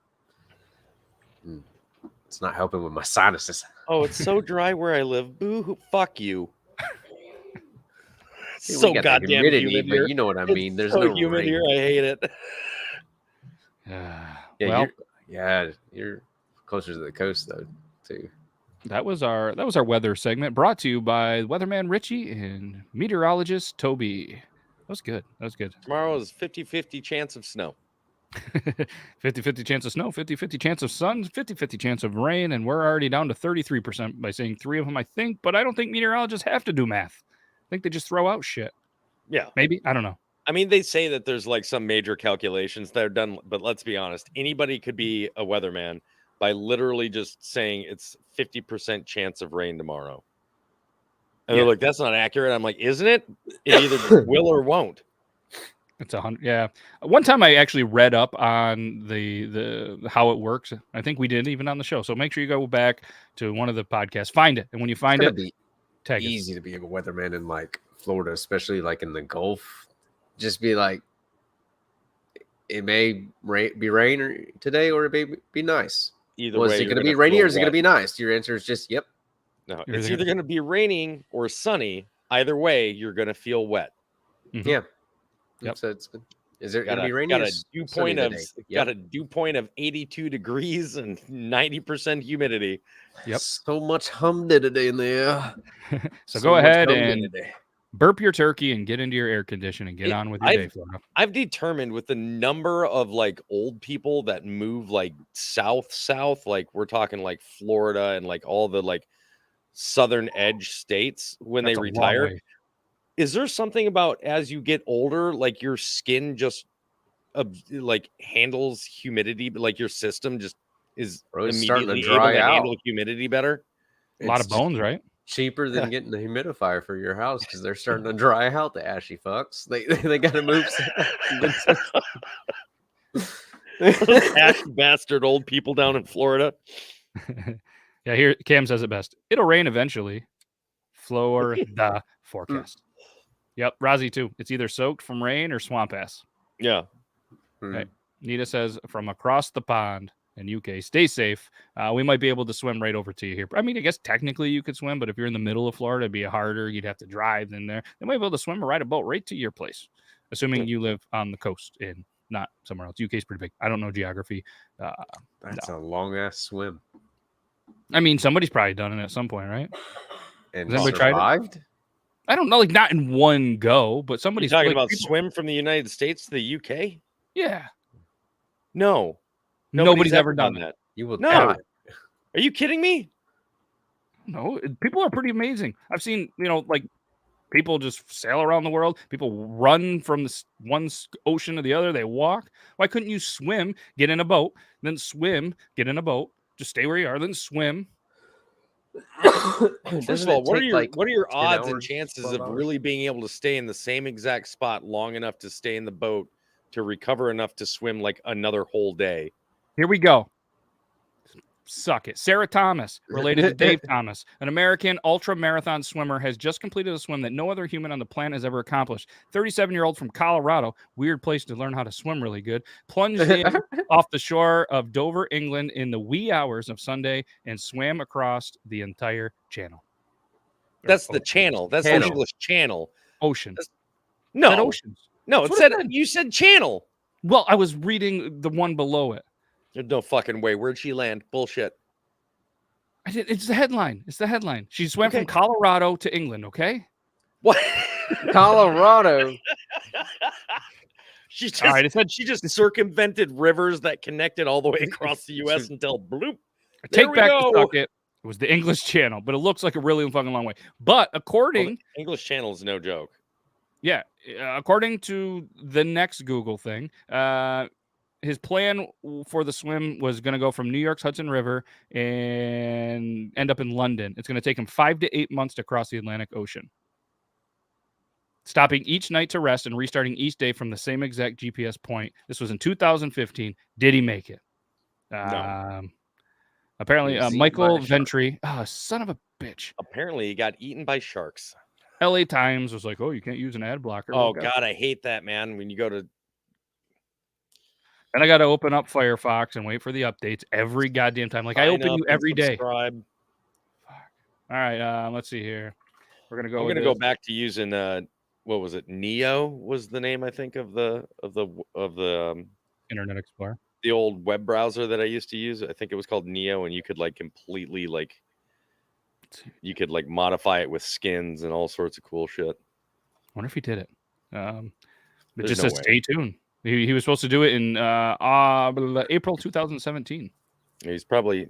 It's not helping with my sinuses. Oh, it's so dry where I live. Boo! Fuck you. See, so goddamn humid but you know what I mean. There's so no humid rain here. I hate it. You're closer to the coast though, too. That was our weather segment brought to you by weatherman Richie and meteorologist Toby. That was good. Tomorrow is 50-50 chance of snow. 50-50 chance of snow, 50-50 chance of sun, 50-50 chance of rain, and we're already down to 33% by saying 3 of them, I think, but I don't think meteorologists have to do math. I think they just throw out shit. Yeah. Maybe. I don't know. I mean, they say that there's like some major calculations that are done, but let's be honest. Anybody could be a weatherman by literally just saying it's 50% chance of rain tomorrow. And they're like, that's not accurate. I'm like, isn't it? It either will or won't. It's 100. Yeah. One time I actually read up on the how it works. I think we did even on the show. So make sure you go back to one of the podcasts, find it. And when you find it, tag easy to be a weatherman in like Florida, especially like in the Gulf. Just be like, it may be rain today or it may be nice. Either way, is it going to be rainy or is it going to be nice? Your answer is just, yep. No, it's either going to be raining or sunny. Either way, you're going to feel wet. Mm-hmm. Yeah. Yep. So is it going to be rainy? Got a dew point of 82 degrees and 90% humidity. Yep. So much humidity in there. So go ahead and burp your turkey and get into your air conditioner and get on with your day, Florida. I've determined with the number of like old people that move like south, like we're talking like Florida and like all the like southern edge states when they retire. Is there something about as you get older, like your skin just like handles humidity, but like your system just is Bro, it's starting to immediately able dry to out. handle humidity better. A lot of bones, right? Cheaper than getting a humidifier for your house because they're starting to dry out. The ashy fucks. They got to move. Ash bastard old people down in Florida. Yeah, here Cam says it best. It'll rain eventually. Florida forecast. Yep, Rozzy too. It's either soaked from rain or swamp ass. Yeah. Okay. Nita says from across the pond in UK, stay safe. We might be able to swim right over to you here. I mean, I guess technically you could swim, but if you're in the middle of Florida, it'd be harder. You'd have to drive in there. They might be able to swim or ride a boat right to your place, assuming you live on the coast and not somewhere else. UK is pretty big. I don't know geography. That's a long ass swim. I mean, somebody's probably done it at some point, right? And has anybody tried it? I don't know, like not in one go, but somebody's talking like, about swim from the United States to the UK. Yeah. No, nobody's ever done that. You will Are you kidding me? No, people are pretty amazing. I've seen, like people just sail around the world. People run from one ocean to the other. They walk. Why couldn't you swim, get in a boat, then swim, get in a boat, just stay where you are, then swim? First of all, what are your odds and chances of really being able to stay in the same exact spot long enough to stay in the boat to recover enough to swim like another whole day? Here we go. Suck it. Sarah Thomas, related to Dave Thomas, an American ultra marathon swimmer, has just completed a swim that no other human on the planet has ever accomplished. 37-year-old from Colorado, weird place to learn how to swim really good, plunged in off the shore of Dover, England in the wee hours of Sunday and swam across the entire channel. That's the channel. That's the English channel. Ocean. No. It said oceans. No, it said you said channel. Well, I was reading the one below it. There's no fucking way. Where'd she land? Bullshit. It's the headline. It's the headline. She swam from Colorado to England, okay? What? Colorado? She just circumvented rivers that connected all the way across the U.S. until bloop. Take back the suck it. It was the English Channel, but it looks like a really fucking long way. But according... English Channel is no joke. Yeah. According to the next Google thing, his plan for the swim was going to go from New York's Hudson River and end up in London. It's going to take him 5 to 8 months to cross the Atlantic Ocean, stopping each night to rest and restarting each day from the same exact GPS point. This was in 2015. Did he make it? No. Apparently, Michael Ventry, son of a bitch. Apparently, he got eaten by sharks. LA Times was like, oh, you can't use an ad blocker. Oh, God, I hate that, man. When you go to... And I got to open up Firefox and wait for the updates every goddamn time. Like I open you every day. Fuck. All right, let's see here. We're gonna go back to using what was it? Neo was the name I think of the Internet Explorer. The old web browser that I used to use. I think it was called Neo, and you could like completely you could like modify it with skins and all sorts of cool shit. I wonder if he did it. It just says stay tuned. He was supposed to do it in April 2017. He's probably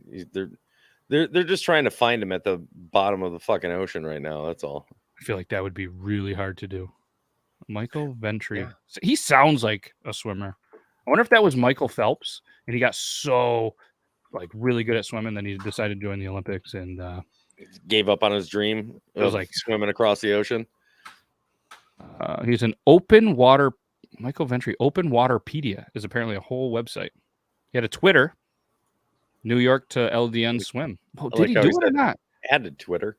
they're just trying to find him at the bottom of the fucking ocean right now. That's all. I feel like that would be really hard to do. Michael Ventry. Yeah. He sounds like a swimmer. I wonder if that was Michael Phelps and he got so like really good at swimming, then he decided to join the Olympics and gave up on his dream. It was like swimming across the ocean. He's an open water. Michael Ventry, Open Waterpedia is apparently a whole website. He had a Twitter, New York to LDN swim. Oh, did he do it or not? Added Twitter.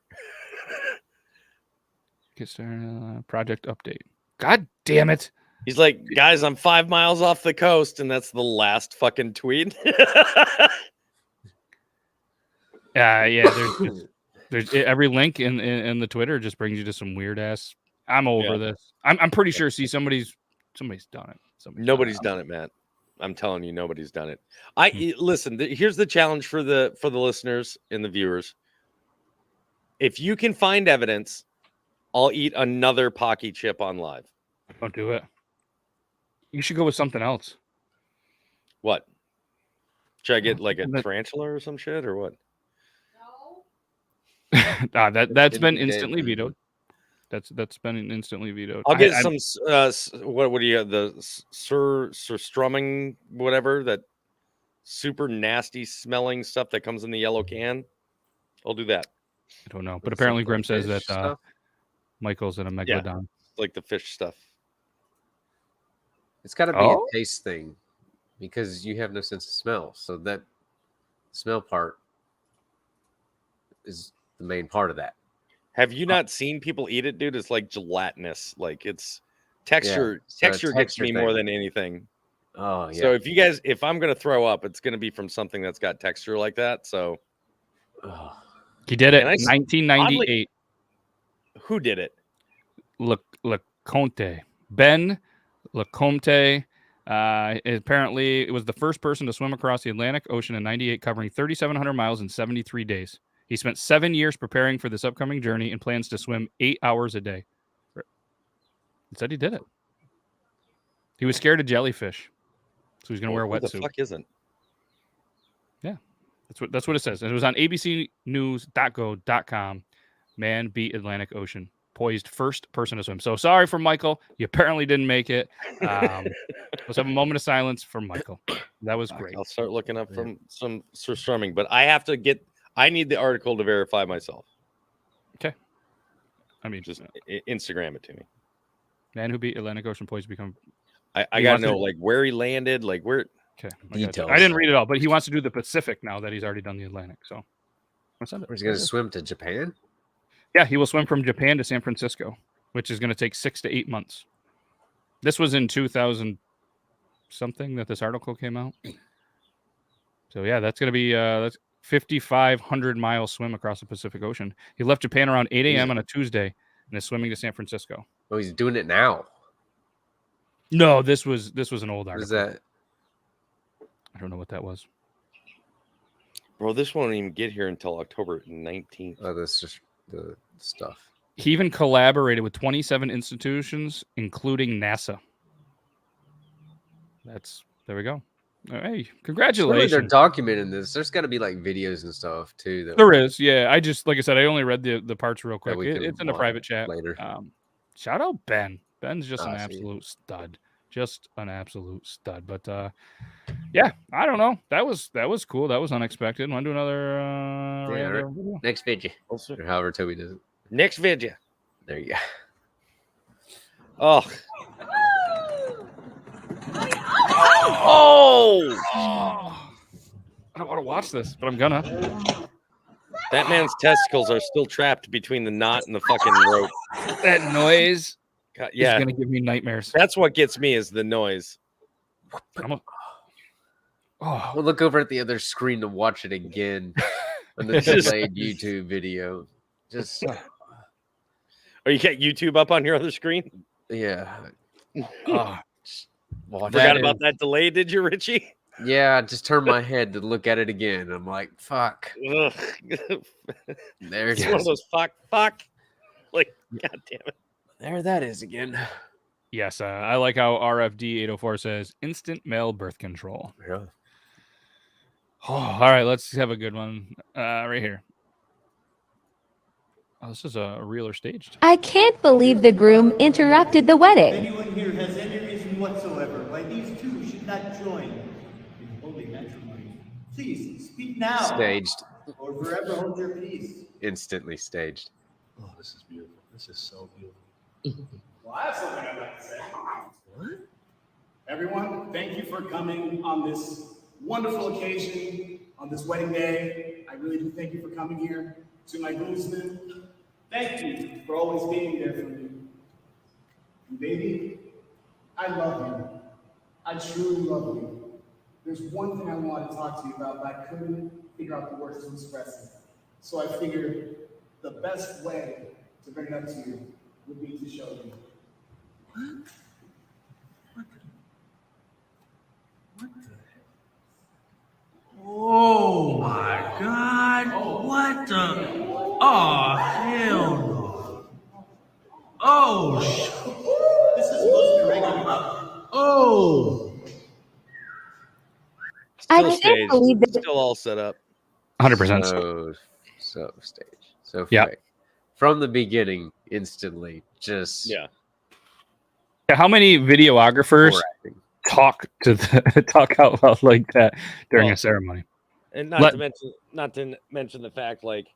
Get started, project update. God damn it. He's like, guys, I'm 5 miles off the coast, and that's the last fucking tweet. Yeah, there's every link in the Twitter just brings you to some weird ass. I'm over this. I'm pretty sure. See, somebody's done it. Nobody's done it, Matt. I'm telling you, nobody's done it. Listen. Here's the challenge for the listeners and the viewers. If you can find evidence, I'll eat another Pocky chip on live. Don't do it. You should go with something else. What? Should I get like a tarantula or some shit or what? No. That's been instantly vetoed. That's been instantly vetoed. I'll get some. What do you have? The Sir Strumming, whatever, that super nasty smelling stuff that comes in the yellow can. I'll do that. I don't know, but apparently Grim says that Michael's in a megalodon. Yeah, like the fish stuff. It's got to be a taste thing because you have no sense of smell. So that smell part is the main part of that. Have you not seen people eat it, dude? It's like gelatinous. Like it's texture. Yeah, texture gets me more than anything. Oh yeah. So if I'm gonna throw up, it's gonna be from something that's got texture like that. So he did it in 1998. Oddly, who did it? Leconte. Ben Leconte. Apparently, it was the first person to swim across the Atlantic Ocean in 98, covering 3,700 miles in 73 days. He spent 7 years preparing for this upcoming journey and plans to swim 8 hours a day. He said he did it. He was scared of jellyfish, so he's going to wear a wetsuit. Who the fuck isn't? Yeah, that's what it says. And it was on abcnews.go.com. Man beat Atlantic Ocean. Poised first person to swim. So sorry for Michael. You apparently didn't make it. Let's have a moment of silence for Michael. That was great. I'll start looking up from some Sir Strumming, but I need the article to verify myself. Okay. I mean, just Instagram it to me. Man who beat Atlantic Ocean poised to become. I gotta know like where he landed, like where. Okay. Details. I didn't read it all, but he wants to do the Pacific now that he's already done the Atlantic. So he's going to swim to Japan. Yeah, he will swim from Japan to San Francisco, which is going to take 6 to 8 months. This was in 2000 something that this article came out. So yeah, that's going to be that's 5,500 mile swim across the Pacific Ocean. He left Japan around 8 a.m. on a Tuesday and is swimming to San Francisco. Oh, he's doing it now. No, this was an old article. What is that? I don't know what that was. Bro, this won't even get here until October 19th. Oh, that's just the stuff. He even collaborated with 27 institutions, including NASA. There we go. Hey, congratulations. They're documenting this. There's got to be like videos and stuff too. There is, yeah. Like I said, I only read the parts real quick. It's in a private chat later. Shout out Ben. Ben's just an absolute stud. Just an absolute stud. But yeah, I don't know. That was cool. That was unexpected. Want to do another video? Next video, or however Toby does it. Next video. There you go. Oh. I don't want to watch this, but I'm gonna. That man's testicles are still trapped between the knot and the fucking rope. That noise is gonna give me nightmares. That's what gets me is the noise. We'll look over at the other screen to watch it again on the delayed YouTube video. Just or you got YouTube up on your other screen? Yeah. Forgot about that delay, did you, Richie? Yeah, I just turned my head to look at it again. I'm like, fuck. There it is. One of those fuck. Like, god damn it. There that is again. Yes, I like how RFD 804 says instant male birth control. Yeah. Oh, all right, let's have a good one right here. Oh, this is a reel or staged. I can't believe the groom interrupted the wedding. If anyone here has any reason whatsoever why these two should not join in holy matrimony, please speak now. Staged. Or forever hold your peace. Instantly staged. Oh, this is beautiful. This is so beautiful. Well, I have something I'd like to say. What? Everyone, thank you for coming on this wonderful occasion, on this wedding day. I really do thank you for coming here. To my groomsmen, thank you for always being there for me. And baby, I love you. I truly love you. There's one thing I wanted to talk to you about, but I couldn't figure out the words to express it. So I figured the best way to bring it up to you would be to show you. What the heck? Oh my God! What the? Oh hell no! Oh this is supposed to be regular. Oh. I can't believe that. Still all set up. 100%. So staged. So yeah. fake. from the beginning, instantly. Just Yeah. How many videographers talk talk out loud like that during a ceremony? And not to mention the fact, like,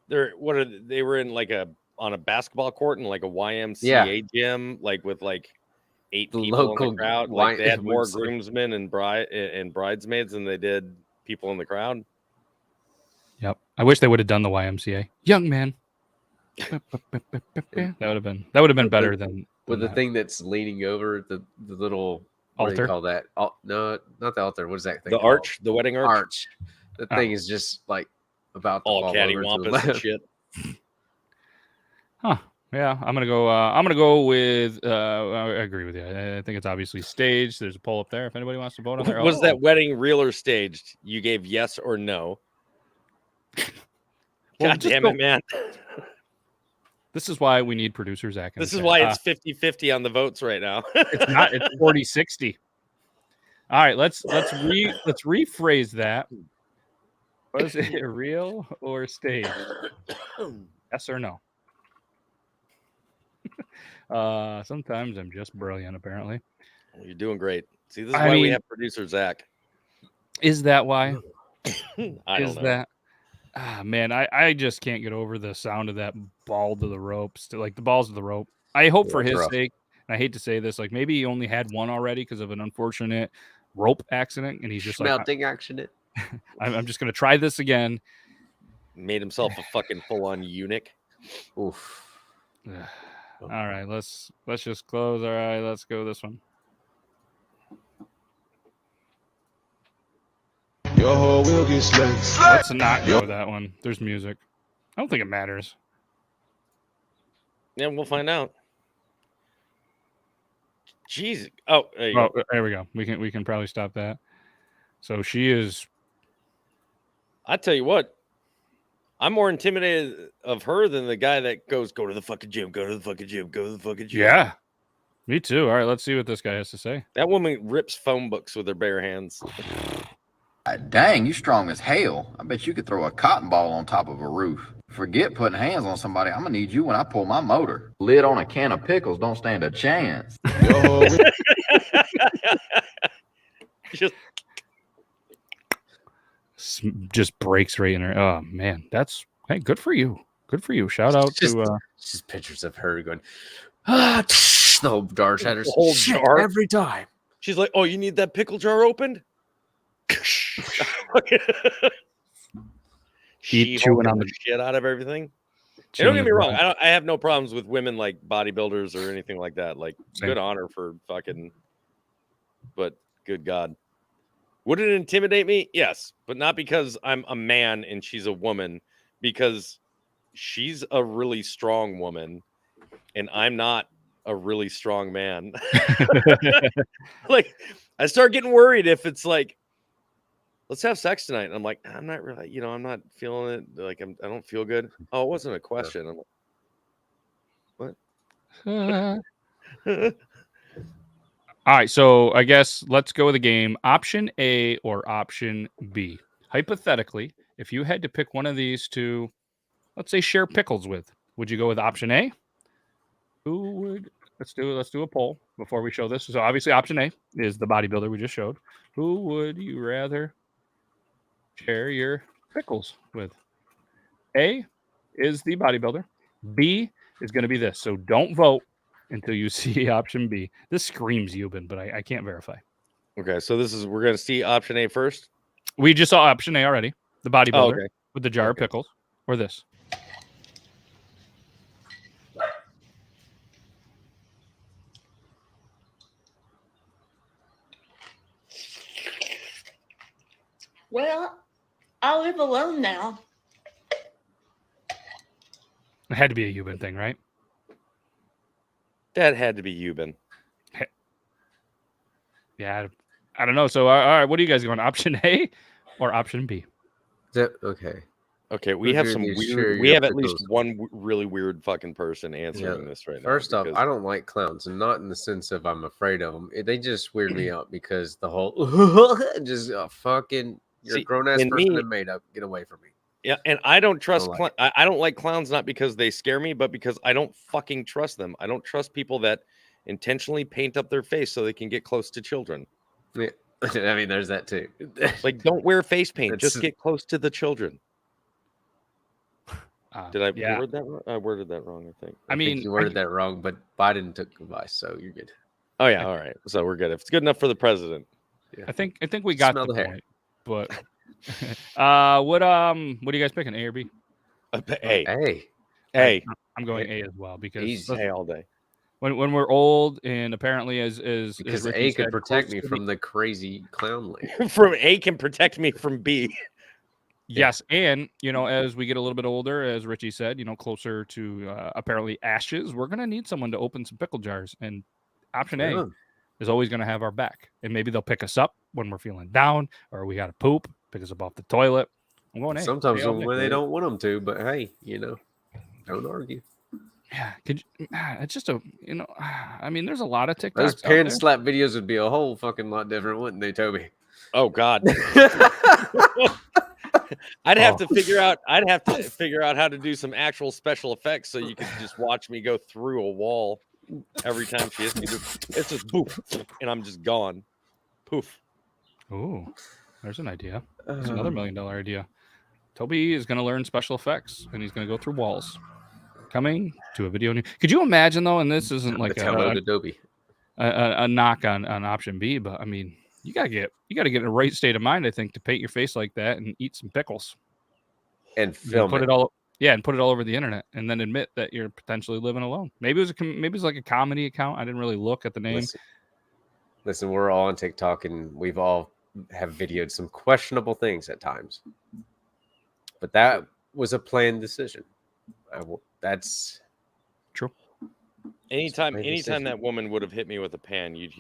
they were in like on a basketball court in like a YMCA gym, like with like 8 people in the crowd. Like they had more groomsmen and bridesmaids than they did people in the crowd. Yep. I wish they would have done the YMCA. Young man. That would have been better than the thing that's leaning over the little what do altar. you call that? No, not the altar. What is that thing? The called? arch, the wedding arch. The thing is just like about to all fall over to the cattywampus and left. shit. Huh. Yeah, I'm gonna go with. I agree with you. I think it's obviously staged. There's a poll up there. If anybody wants to vote on there, Was that wedding real or staged? You gave yes or no. God damn it, man! This is why we need producer Zach. This is why it's 50-50 on the votes right now. It's not. It's 40-60. All right, let's rephrase that. Was it real or staged? Yes or no? Sometimes I'm just brilliant, apparently. Well, you're doing great. See, this is why we have producer Zach. Is that why? I don't know. That? Man, I just can't get over the sound of that ball to the ropes, like the balls to the rope. I hope for his sake, and I hate to say this, like maybe he only had one already because of an unfortunate rope accident, and he's just melting accident. I'm just gonna try this again. Made himself a fucking full-on eunuch. Oof. All right, let's just close. All right, let's go this one. Your whole will get sliced. Let's not go that one. There's music. I don't think it matters. Yeah, we'll find out. Jeez. Oh, there you go. There we go. We can probably stop that. So she is. I tell you what, I'm more intimidated of her than the guy that goes, "Go to the fucking gym, go to the fucking gym, go to the fucking gym." Yeah, me too. All right, let's see what this guy has to say. That woman rips phone books with her bare hands. Dang, you strong as hell. I bet you could throw a cotton ball on top of a roof. Forget putting hands on somebody. I'm gonna need you when I pull my motor. Lid on a can of pickles don't stand a chance. Just breaks right in her. Oh man, that's hey, good for you. Good for you. Shout out to just pictures of her going, the whole jar shatters. The whole jar every time. She's like, "Oh, you need that pickle jar opened?" She chewing on the shit out of everything. And don't get me wrong, I have no problems with women like bodybuilders or anything like that. Like, good honor for fucking. But good God, would it intimidate me? Yes, but not because I'm a man and she's a woman. Because she's a really strong woman, and I'm not a really strong man. Like, I start getting worried if it's like, let's have sex tonight. And I'm like, I'm not really, I'm not feeling it. Like, I don't feel good. Oh, it wasn't a question. I'm like, what? All right, so I guess let's go with the game. Option A or option B. Hypothetically, if you had to pick one of these to, let's say, share pickles with, would you go with option A? Who would? Let's do a poll before we show this. So obviously, option A is the bodybuilder we just showed. Who would you rather share your pickles with? A is the bodybuilder. B is going to be this. So don't vote until you see option B. This screams Euban, but I can't verify. Okay, so we're going to see option A first. We just saw option A already. The bodybuilder with the jar of pickles, or this. Well, I live alone now. It had to be a Euban thing, right? That had to be Euban. Yeah, I don't know. So, all right, what are you guys going? Option A or option B? Okay. Okay, we have some weird. We have at least one really weird fucking person answering this right now. First off, I don't like clowns, and not in the sense of I'm afraid of them. They just weird me out because the whole just fucking you're a grown ass person and made up. Get away from me. Yeah, and I don't trust. I don't like clowns, not because they scare me, but because I don't fucking trust them. I don't trust people that intentionally paint up their face so they can get close to children. Yeah. I mean, there's that too. Like, don't wear face paint. Just get close to the children. Did I word that wrong? I worded that wrong, I think. I mean, you worded that wrong, but Biden took advice, so you're good. Oh yeah, all right. So we're good. If it's good enough for the president. Yeah. I think we got Smell the the point. But what are you guys picking? A or B? A. I'm going A as well because A all day. When we're old and apparently because Ricky A could said, protect me from the crazy clown lady. From A can protect me from B. Yes, and as we get a little bit older, as Richie said, closer to apparently ashes, we're gonna need someone to open some pickle jars, and option A is always gonna have our back, and maybe they'll pick us up when we're feeling down or we gotta poop, pick us up off the toilet. I'm going A. Sometimes when they don't want them to, but hey, don't argue. Yeah, it's just I mean, there's a lot of TikToks. Those parent slap videos would be a whole fucking lot different, wouldn't they, Toby? Oh God. I'd have to figure out how to do some actual special effects so you could just watch me go through a wall every time she hits me. It's just poof, and I'm just gone. Poof. Oh, there's an idea. There's another $1 million idea. Toby is going to learn special effects, and he's going to go through walls. Coming to a video. Could you imagine though? And this isn't like a knock on option B, but I mean, you gotta get in a right state of mind, I think, to paint your face like that and eat some pickles and film it all. Yeah, and put it all over the internet, and then admit that you're potentially living alone. Maybe it's like a comedy account. I didn't really look at the name. Listen, we're all on TikTok, and we've all have videoed some questionable things at times, but that was a planned decision. That's true. Anytime that woman would have hit me with a pan, you'd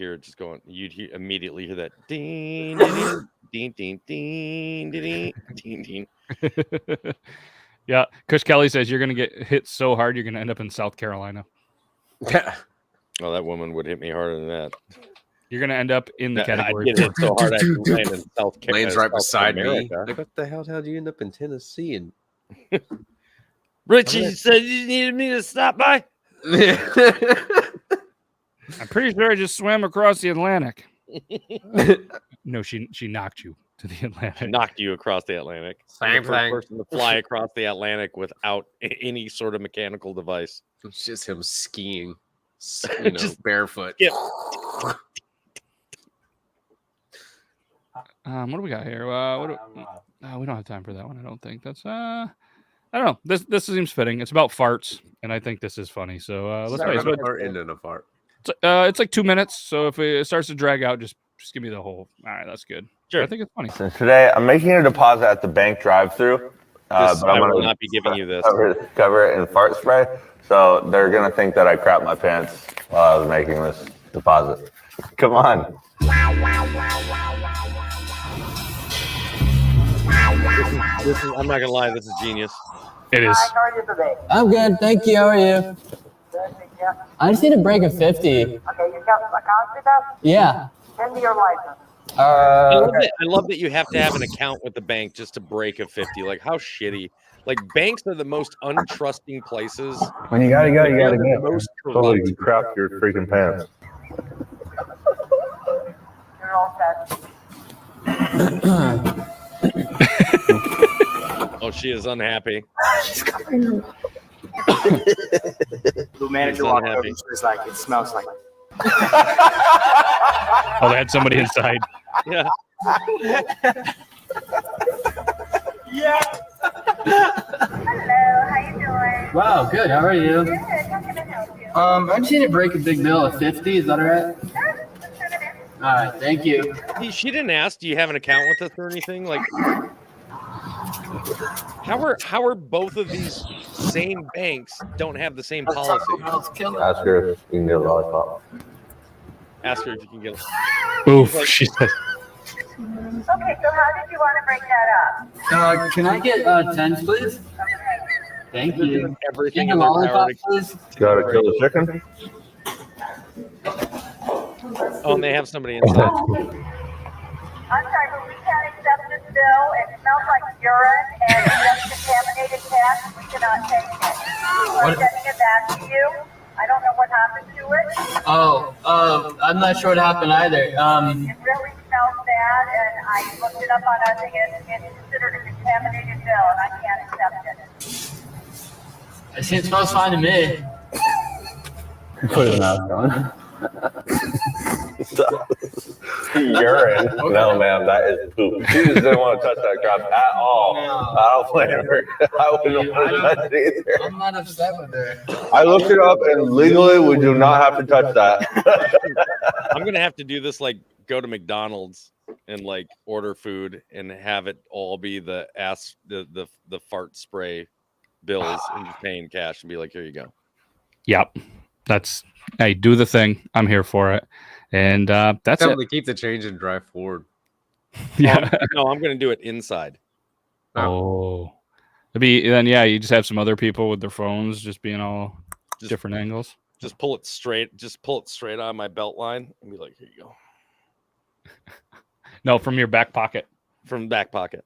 immediately hear that ding ding ding ding ding ding ding. Yeah, Kush Kelly says you're gonna get hit so hard you're gonna end up in South Carolina. Well, that woman would hit me harder than that. You're gonna end up in the category. I get hit so hard I can land in South Carolina. Lane's right beside me. Like, what the hell did you end up in Tennessee? And Richie said you needed me to stop by. I'm pretty sure I just swam across the Atlantic. No, she knocked you to the Atlantic. She knocked you across the Atlantic. Same the first person to fly across the Atlantic without any sort of mechanical device. It's just him skiing, just barefoot. Yeah. What do we got here? We don't have time for that one. I don't think that's. I don't know. This seems fitting. It's about farts, and I think this is funny. So let's play. A fart and then a fart. It's like 2 minutes. So if it starts to drag out, just give me the whole. All right, that's good. Sure. I think it's funny. So today I'm making a deposit at the bank drive-through. But I will not be giving you this. Cover it in fart spray. So they're gonna think that I crapped my pants while I was making this deposit. Come on. This is, I'm not gonna lie, this is genius. It is. I'm good, thank you. How are you? I just need a break of 50. Okay, you got an account with us? Yeah. Send me your license. I love that you have to have an account with the bank just to break a 50. Like, how shitty. Like, banks are the most untrusting places. When you gotta go, you gotta They're go. the most Totally corrupt. crap your freaking pants. You're all set. Oh, she is unhappy. The manager walked over and she was like, it smells like. Oh, they had somebody inside. Yeah. Yeah. Hello, how you doing? Wow, good. How are you? Good. How can I help you? I just need to break a big bill of 50. Is that all right? Sure. Let's turn it in. All right, thank you. She didn't ask, do you have an account with us or anything? Like, how are both of these same banks don't have the same policy? Ask her if you can get a lollipop. Ask her if you can get. Oof, she said. Okay, so how did you want to break that up? Can I get 10s, please? Thank you. Everything Can in you their lollipop, power please? Gotta kill the chicken? Oh, and they have somebody inside. I'm sorry, but we can't accept this bill. It smells like urine, and we have to not take it. We're sending it back to you. I don't know what happened to it. Oh, I'm not sure what happened either. It really smells bad, and I looked it up on our thing, and it's considered a contaminated bill, and I can't accept it. It smells fine to me. Put a mask on. Urine. No, ma'am, that is poop. She just didn't want to touch that crap at all. I don't blame her. I wouldn't want to touch it either. I'm not upset with her. I looked it up, and legally, we do not have to touch that. I'm gonna have to do this, like go to McDonald's and like order food and have it all be the fart spray bills and just paying cash and be like, here you go. Yep. Hey, do the thing. I'm here for it. And that's Tell it. them to keep the change and drive forward. Yeah. No, I'm going to do it inside. Oh. You just have some other people with their phones just being all different angles. Just pull it straight. Just pull it straight on my belt line and be like, here you go. No, from your back pocket. From back pocket.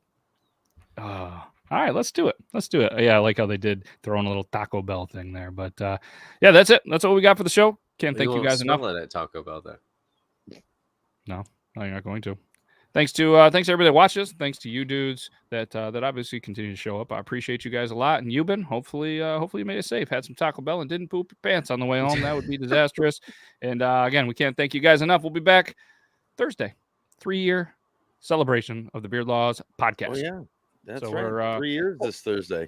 All right, let's do it. Yeah, I like how they did throw in a little Taco Bell thing there. But yeah, that's it. That's what we got for the show. Can't thank you guys enough. At Taco Bell there. No, you're not going to. Thanks to everybody that watched us. Thanks to you dudes that obviously continue to show up. I appreciate you guys a lot. And Euban, hopefully you made it safe. Had some Taco Bell and didn't poop your pants on the way home. That would be disastrous. And again, we can't thank you guys enough. We'll be back Thursday, 3-year celebration of the Beard Laws podcast. Oh yeah, that's so right. We're 3 years this Thursday.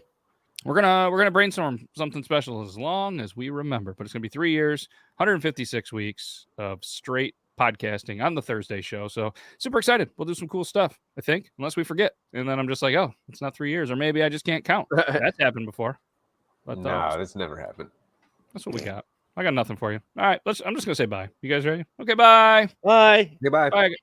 We're gonna brainstorm something special as long as we remember. But it's gonna be 3 years, 156 weeks of straight podcasting on the Thursday show. So super excited. We'll do some cool stuff, I think, unless we forget. And then I'm just like, oh, it's not 3 years, or maybe I just can't count. That's happened before. But no, it's never happened. That's what we got. I got nothing for you. All right, I'm just gonna say bye. You guys ready? Okay, bye. Bye. Goodbye. Bye.